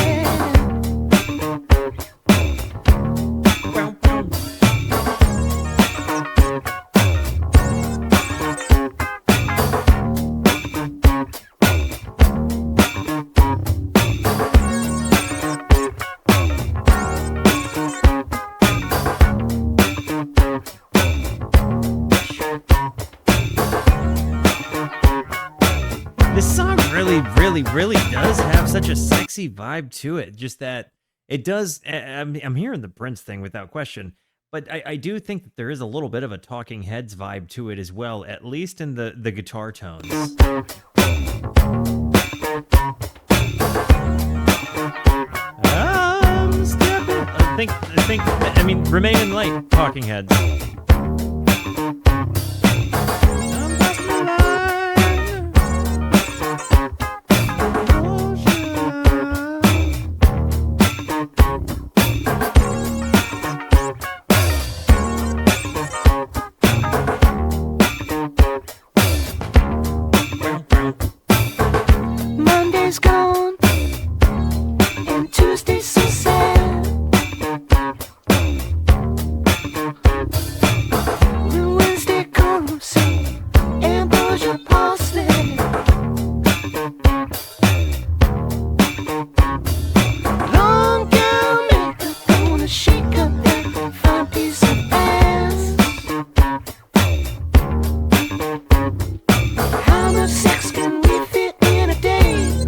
This song really does have such a sexy vibe to it. Just that it does. I'm hearing the Prince thing without question, but I do think that there is a little bit of a Talking Heads vibe to it as well, at least in the guitar tones. I mean, Remain in Light, Talking Heads. Monday's gone and Tuesday's so sad. When Wednesday comes, Ambrosia Parsley. Long gown makeup, gonna shake up that fine piece of ass. How much sex can we fit in a day?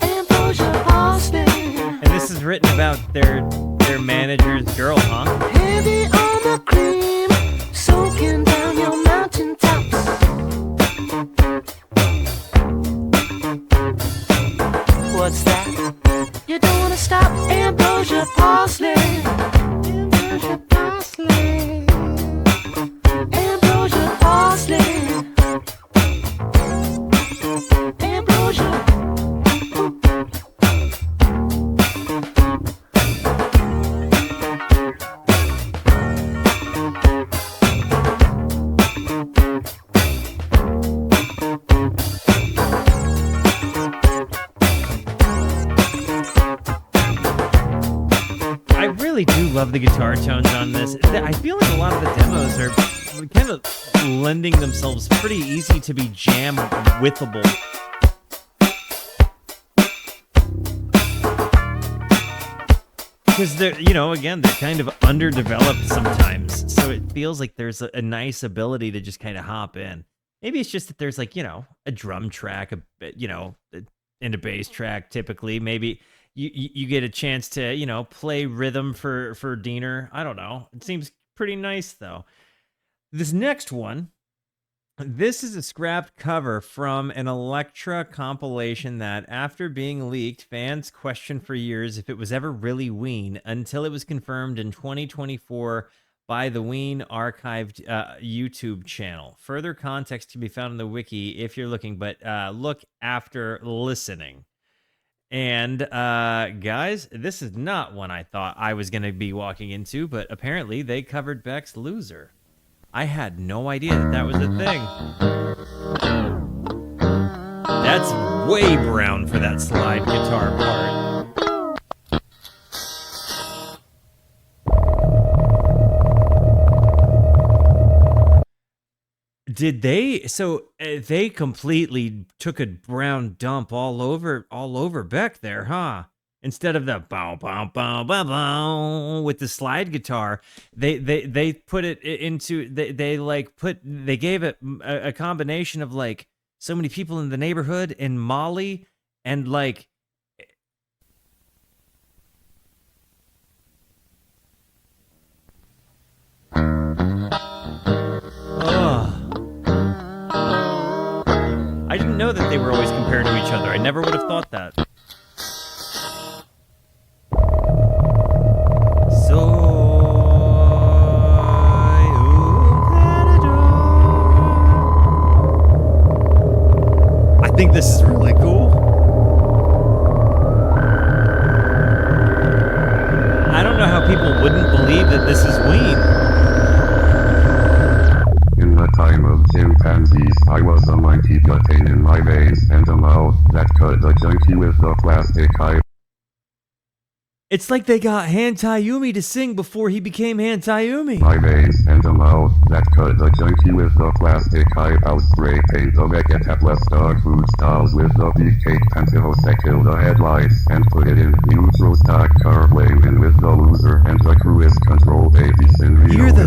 Ambrosia Parsley. And this is written about their manager's girl, huh? Heavy on the cream, soaking down your mountaintops. What's that? You don't wanna stop? Ambrosia Parsley. Ambrosia Parsley. Ambrosia Parsley. Ambrosia. love the guitar tones on this. I feel like a lot of the demos are kind of lending themselves pretty easy to be jam-withable. Because they're, again, they're kind of underdeveloped sometimes. So it feels like there's a nice ability to just kind of hop in. Maybe it's just that there's like, a drum track, and a bass track typically. Maybe you get a chance to, play rhythm for Diener. I don't know. It seems pretty nice though. This next one, this is a scrapped cover from an Elektra compilation that, after being leaked, fans questioned for years if it was ever really Ween, until it was confirmed in 2024 by the Ween archived YouTube channel. Further context can be found in the wiki if you're looking, but look after listening. And guys, this is not one I thought I was going to be walking into, but apparently they covered Beck's Loser. I had no idea that was a thing. That's way brown for that slide guitar part. Did they? So they completely took a brown dump all over Beck there, huh? Instead of the bow bow bow bow bow with the slide guitar, they put it into they gave it a combination of like so many people in the neighborhood and Molly and like. I didn't know that they were always compared to each other. I never would have thought that. I think this is really cool. I don't know how people wouldn't believe that this is Ween. In the time of chimpanzees, I was a mighty glutton in my veins and a mouth that cut the junkie with the plastic eye. It's like they got Han Taiyumi to sing before he became Han Taiyumi. My veins and a mouth that cut the junkie with the plastic eye out. Spray paint the Beckett at left dog food stalls with the beefcake pantyhose that kill the headlights and put it in neutral stock car flaming with the Loser and the cruise control babies in Rio. Hear the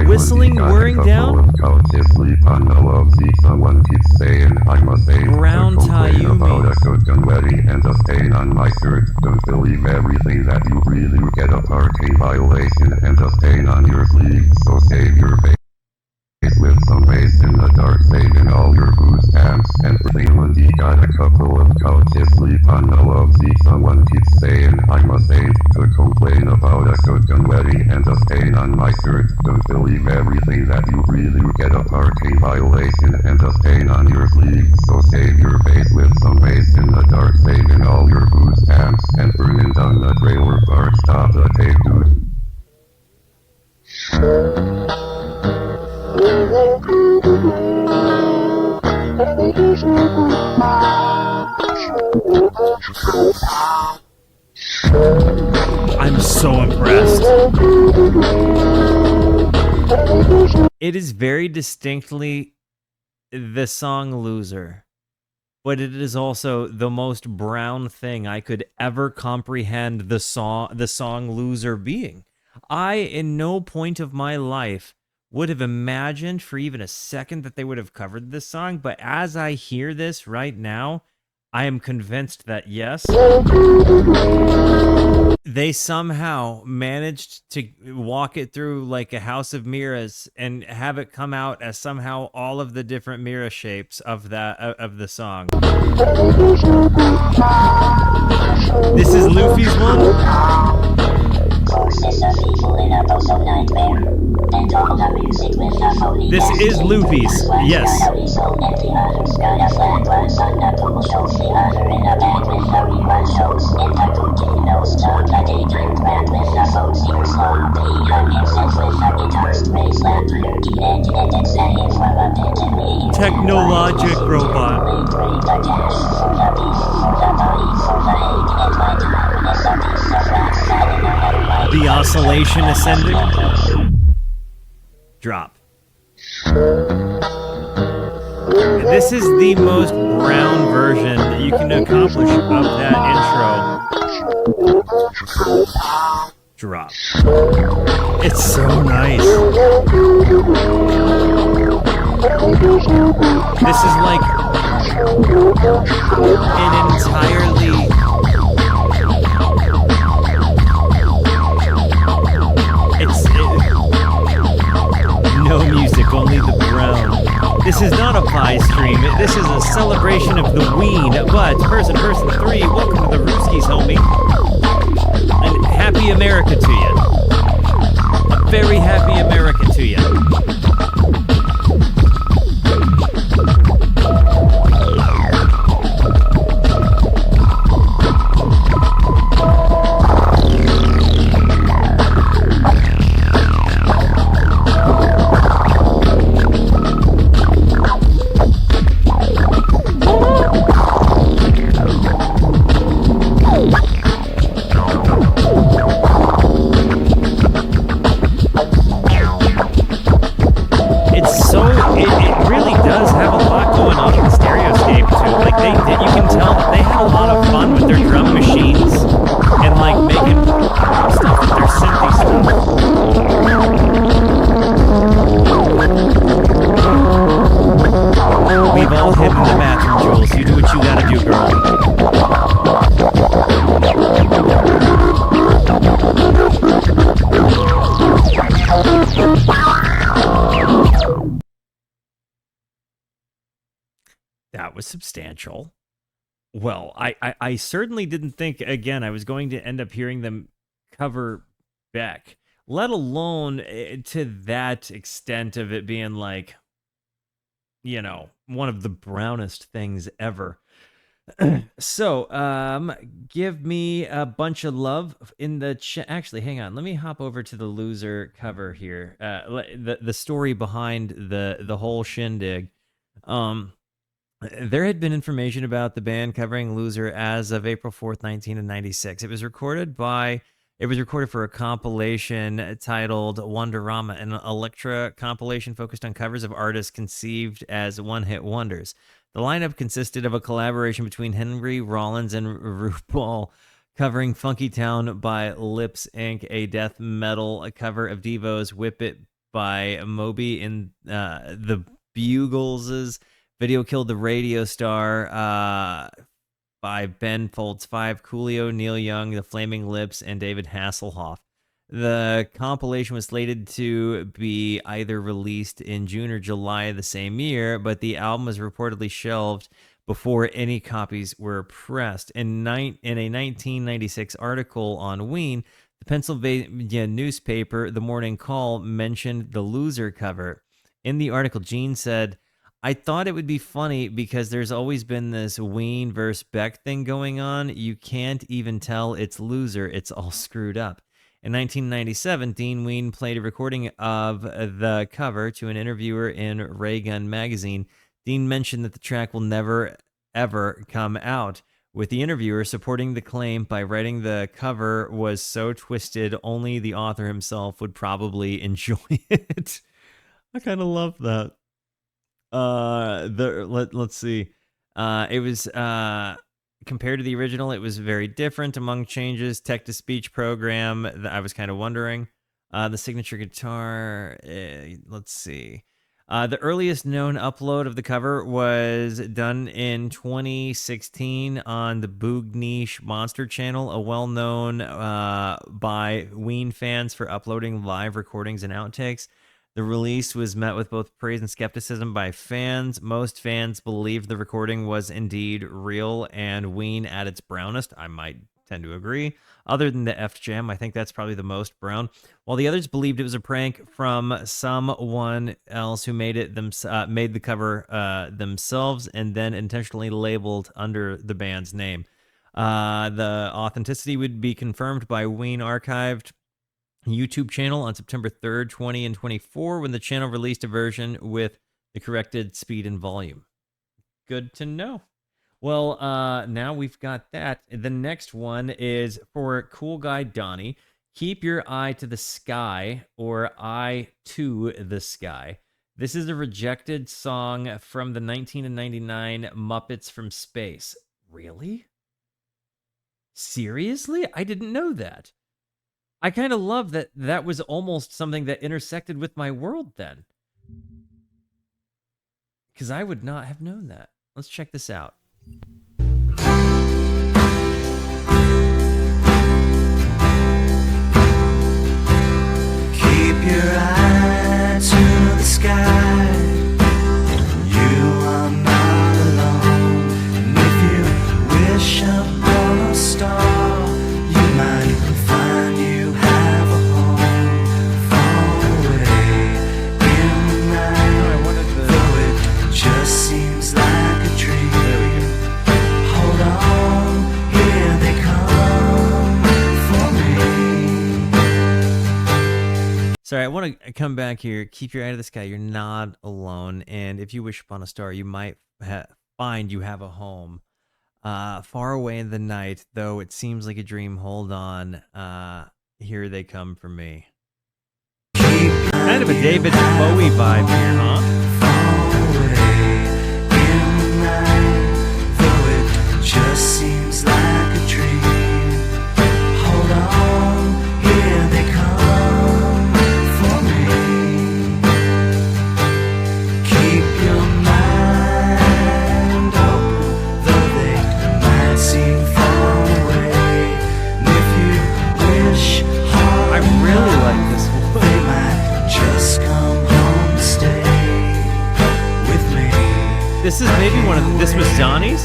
whistling whirring down? Couches sleep on the love seat. Someone keeps saying I must say Brown Taiyumi about a good confetti and a stain on my shirt. Don't believe everything that you really get. A parking violation and a stain on your sleeve. So save your face with some face in the dark, saving all your booze pants and Lemondy got a couple of couches sleep on the love seat. Someone keeps saying I must say to complain about a good confetti and a stain on my shirt. Don't believe everything that you really get. A parking violation and a stain on your sleeve. So save your face with some face in the dark, saving all your booze pants and burning down the trailer park. Stop the tape, dude. I'm so impressed. It is very distinctly the song Loser, but it is also the most brown thing I could ever comprehend the song Loser being. I, in no point of my life, would have imagined for even a second that they would have covered this song, but as I hear this right now, I am convinced that yes, they somehow managed to walk it through like a house of mirrors and have it come out as somehow all of the different mirror shapes of the song. This is Luffy's one. This is Luffy's, yes. Technologic robot. The oscillation ascending. Drop. This is the most brown version that you can accomplish of that intro. Drop. It's so nice. This is like an entirely no music, only the brown. This is not a pie stream. This is a celebration of the Ween. But person 3, welcome to the Rooskies, homie. And happy America to you. A very happy America to you. That was substantial. Well, I certainly didn't think, again, I was going to end up hearing them cover Beck, let alone to that extent of it being like, you know, one of the brownest things ever. So, give me a bunch of love in the chat. Actually, hang on. Let me hop over to the Loser cover here. The story behind the whole shindig. There had been information about the band covering Loser as of April 4th, 1996. It was recorded for a compilation titled Wonderama, an Elektra compilation focused on covers of artists conceived as one-hit wonders. The lineup consisted of a collaboration between Henry Rollins and RuPaul, covering Funky Town by Lips Inc., a death metal cover of Devo's Whip It by Moby, in the Bugles' Video Killed the Radio Star by Ben Folds 5, Coolio, Neil Young, The Flaming Lips, and David Hasselhoff. The compilation was slated to be either released in June or July of the same year, but the album was reportedly shelved before any copies were pressed. In a 1996 article on Ween, the Pennsylvania newspaper The Morning Call mentioned the Loser cover. In the article, Gene said, "I thought it would be funny because there's always been this Ween versus Beck thing going on. You can't even tell it's Loser. It's all screwed up." In 1997, Dean Ween played a recording of the cover to an interviewer in Ray Gun magazine. Dean mentioned that the track will never, ever come out, with the interviewer supporting the claim by writing the cover was so twisted only the author himself would probably enjoy it. I kind of love that. Let's see. It was compared to the original, it was very different among changes. Text-to-speech program, I was kind of wondering. The signature guitar, let's see. The earliest known upload of the cover was done in 2016 on the Boog Niche Monster channel, a well-known by Ween fans for uploading live recordings and outtakes. The release was met with both praise and skepticism by fans. Most fans believed the recording was indeed real and Ween at its brownest. I might tend to agree. Other than the F Jam, I think that's probably the most brown. While the others believed it was a prank from someone else who made the cover themselves and then intentionally labeled under the band's name. The authenticity would be confirmed by Ween archived YouTube channel on September 3rd, 20 and 24, when the channel released a version with the corrected speed and volume. Good to know. Well, now we've got that. The next one is for Cool Guy Donnie. Keep your eye to the sky, or eye to the sky. This is a rejected song from the 1999 Muppets from Space. Really? Seriously? I didn't know that. I kind of love that that was almost something that intersected with my world then. Because I would not have known that. Let's check this out. Keep your eye to the sky. You are not alone. And if you wish upon a star, you might find you have a home far away in the night. Though it just seems like a dream. Hold on, here they come for me. Sorry, I want to come back here. Keep your eye to the sky. You're not alone. And if you wish upon a star, you might find you have a home far away in the night, though it seems like a dream. Hold on. Here they come for me. Kind of a David Bowie vibe here, huh? Just seems like a dream. Hold on, here they come for me. Keep your mind open, though they might seem far away. And if you wish hard, I really like this one. they might just come home to stay with me. This is maybe one of this was Donnie's.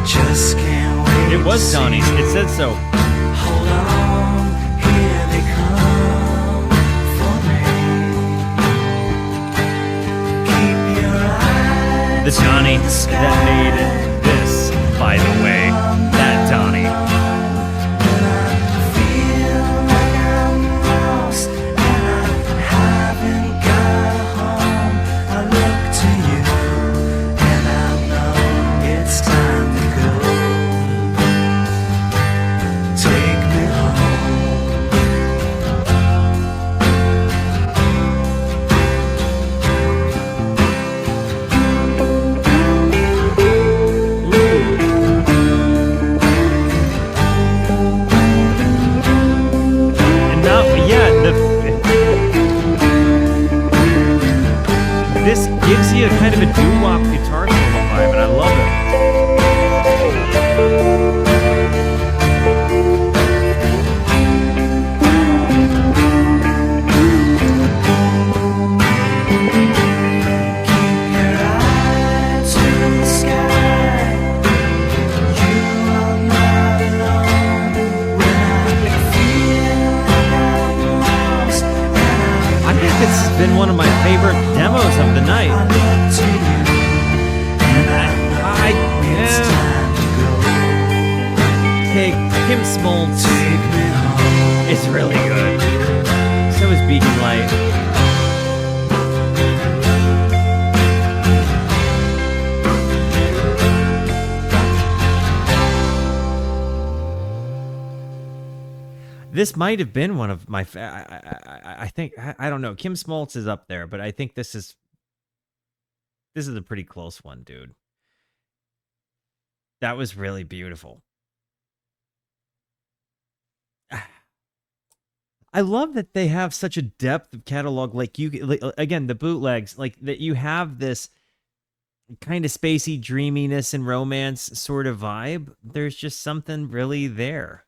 Just can't wait. It was Donnie's. It said so. Hold on, here they come for me. Keep your eyes. The Donnie that made this, by the way. That Donnie. When I feel like I'm lost and I haven't got a home, I look to you and I know it's time to go. Take me And now, yeah, this gives you a kind of a doo-wop guitar solo vibe, and I love it. I think this has been one of my favorite demos of the night. Hey, Kim Smoltz is really good. So is Beacon Light. This might have been one of my. I think I don't know. Kim Smoltz is up there, but I think this is a pretty close one, dude. That was really beautiful. I love that they have such a depth of catalog. Like again, the bootlegs, like that you have this kind of spacey dreaminess and romance sort of vibe. There's just something really there.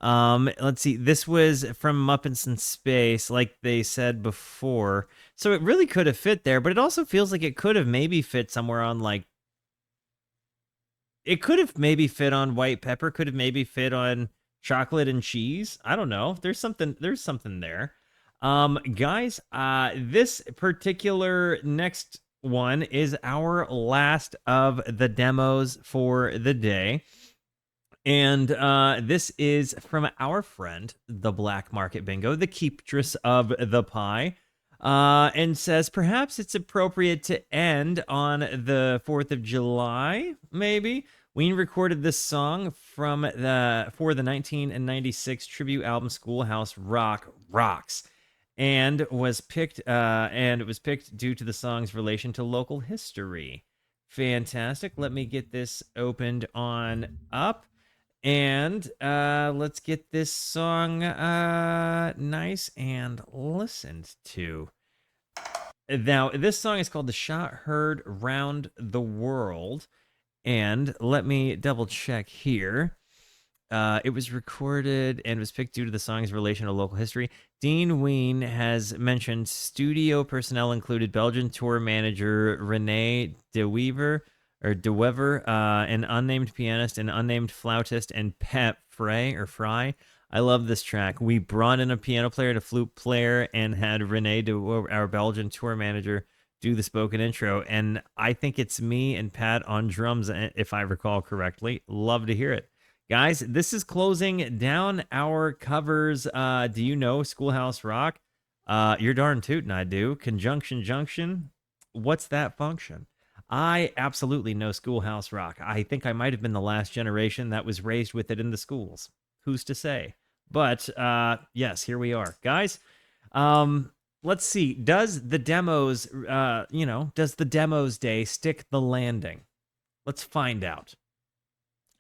Let's see. This was from Muppets in Space, like they said before. So it really could have fit there, but it also feels like it could have maybe fit somewhere on like. It could have maybe fit on White Pepper. Could have maybe fit on Chocolate and Cheese. I don't know. There's something there. Guys, this particular next one is our last of the demos for the day. And this is from our friend, the Black Market Bingo, the keeptress of the pie. And says perhaps it's appropriate to end on the 4th of July, maybe. Ween recorded this song for the 1996 tribute album Schoolhouse Rock Rocks, and it was picked due to the song's relation to local history. Fantastic. Let me get this opened on up. And let's get this song nice and listened to. Now, this song is called The Shot Heard Round the World. And let me double check here. It was recorded and was picked due to the song's relation to local history. Dean Ween has mentioned studio personnel included Belgian tour manager René De Wever, an unnamed pianist, an unnamed flautist, and Pep Fry. I love this track. We brought in a piano player and a flute player and had René De Wever, our Belgian tour manager, do the spoken intro. And I think it's me and Pat on drums, if I recall correctly. Love to hear it. Guys, this is closing down our covers. Do you know Schoolhouse Rock? You're darn tootin' I do. Conjunction Junction. What's that function? I absolutely know Schoolhouse Rock. I think I might have been the last generation that was raised with it in the schools. Who's to say? But yes, here we are. Guys, let's see. Does the demos day stick the landing? Let's find out.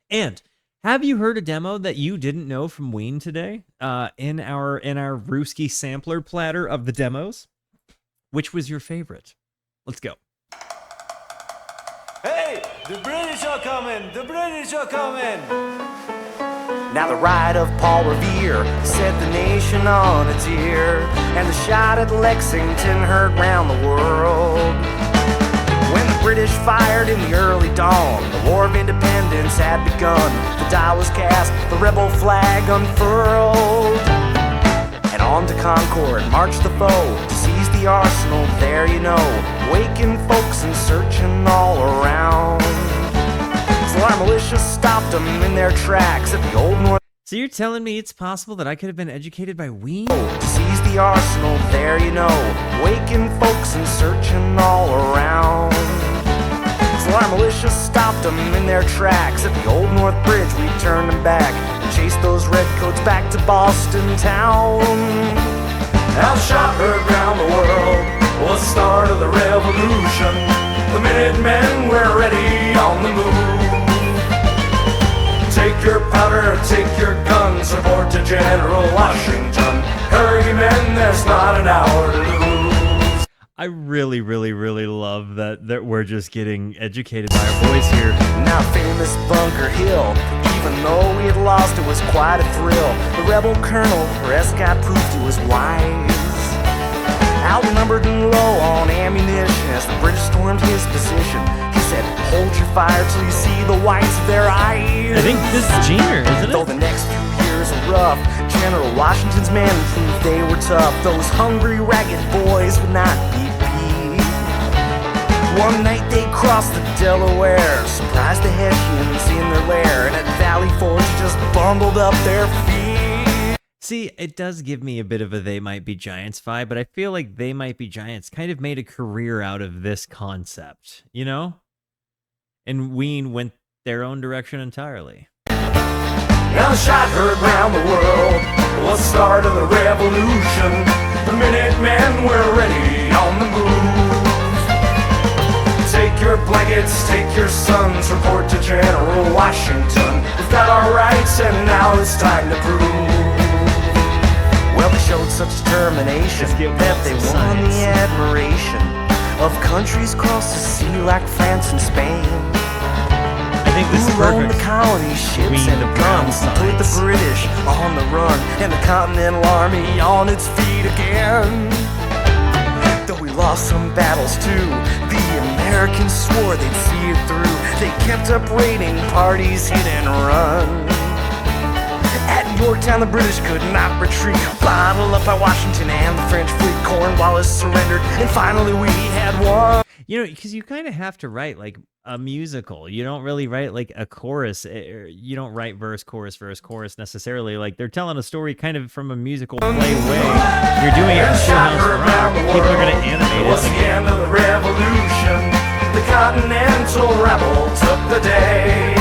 And have you heard a demo that you didn't know from Ween today? In our Rooski sampler platter of the demos? Which was your favorite? Let's go. Hey, the British are coming! The British are coming! Now the ride of Paul Revere set the nation on its ear, and the shot at Lexington heard round the world. When the British fired in the early dawn, the War of Independence had begun. The die was cast, the rebel flag unfurled, and on to Concord marched the foe to seize the arsenal. There you know, waking folks and searching all around. So our militia stopped them in their tracks at the old North. So you're telling me it's possible that I could have been educated by Ween? To seize the arsenal, there you know, waking folks and searching all around. So our militia stopped them in their tracks at the old North Bridge. We turned them back and chased those redcoats back to Boston town. Our shot heard round the world was the start of the revolution. The Minutemen were ready on the move. Take your powder, take your guns, report to General Washington. Hurry, men, there's not an hour to lose. I really, really, really love that we're just getting educated by our boys here. Now famous Bunker Hill, even though we had lost, it was quite a thrill. The rebel colonel, Prescott, proved he was wise. Outnumbered and low on ammunition as the British stormed his position. He said, hold your fire till you see the whites of their eyes. I think this is Junior, isn't Though it? the next few years were rough, General Washington's men proved they were tough. Those hungry, ragged boys would not be beat. One night they crossed the Delaware, surprised the Hessians in their lair, and at Valley Forge just bundled up their feet. See, it does give me a bit of a They Might Be Giants vibe, but I feel like They Might Be Giants kind of made a career out of this concept, you know? And Ween went their own direction entirely. Now the shot heard round the world was the start of the revolution. The Minutemen were ready on the move. Take your blankets, take your sons, report to General Washington. We've got our rights and now it's time to prove. Well, they showed such determination that they won the admiration of countries across the sea like France and Spain. I think this is Who owned perfect. the colonies, ships Ween and guns, and put the science. British on the run, and the Continental Army on its feet again. Though we lost some battles too, the Americans swore they'd see it through. They kept up raiding parties, hit and run. At Yorktown, the British could not retreat. Bottled up by Washington and the French fleet. Cornwallis surrendered, and finally we had won. You know, because you kind of have to write like a musical. You don't really write like a chorus. You don't write verse, chorus necessarily. Like they're telling a story kind of from a musical play way. You're doing it in Schoolhouse Rock. people are gonna animate It was it. the end of the revolution. The Continental Rebel took the day.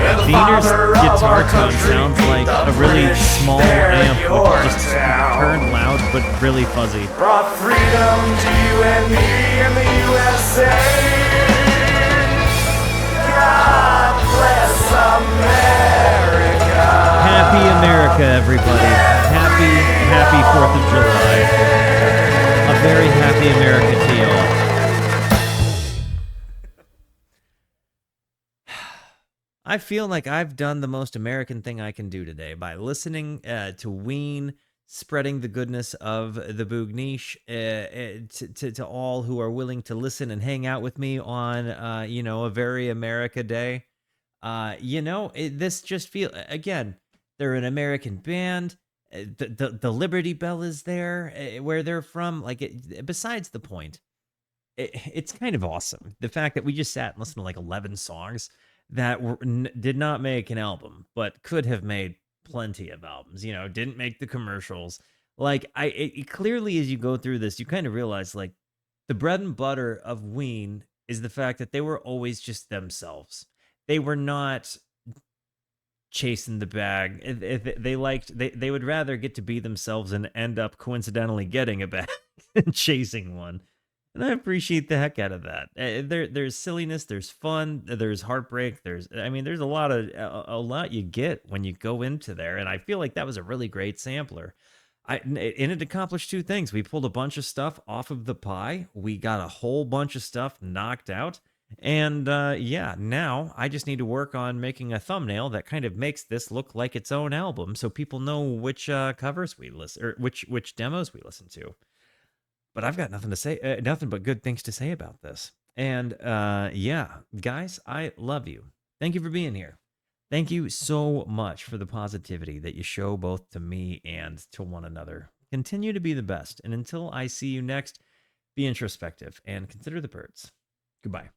And the Weener's father of guitar our tone country sounds beat like the a really British small there in amp, your which just town. turned loud but really fuzzy. Brought freedom to you and me in the USA. God bless America. Happy America, everybody. Happy 4th of July. A very happy America to y'all. I feel like I've done the most American thing I can do today by listening to Ween, spreading the goodness of the Boog Niche to all who are willing to listen and hang out with me on, a very America day. This just feel again. They're an American band. The Liberty Bell is there, where they're from. Besides the point, it's kind of awesome. The fact that we just sat and listened to like 11 songs that did not make an album, but could have made plenty of albums. Didn't make the commercials. It clearly, as you go through this, you kind of realize like the bread and butter of Ween is the fact that they were always just themselves. They were not chasing the bag. They would rather get to be themselves and end up coincidentally getting a bag than chasing one. And I appreciate the heck out of that. There's silliness, there's fun, there's heartbreak, there's a lot you get when you go into there. And I feel like that was a really great sampler. And it accomplished two things. We pulled a bunch of stuff off of the pie. We got a whole bunch of stuff knocked out. And now I just need to work on making a thumbnail that kind of makes this look like its own album, so people know which covers we listen, or which demos we listen to. But I've got nothing to say, nothing but good things to say about this. And guys, I love you. Thank you for being here. Thank you so much for the positivity that you show both to me and to one another. Continue to be the best. And until I see you next, be introspective and consider the birds. Goodbye.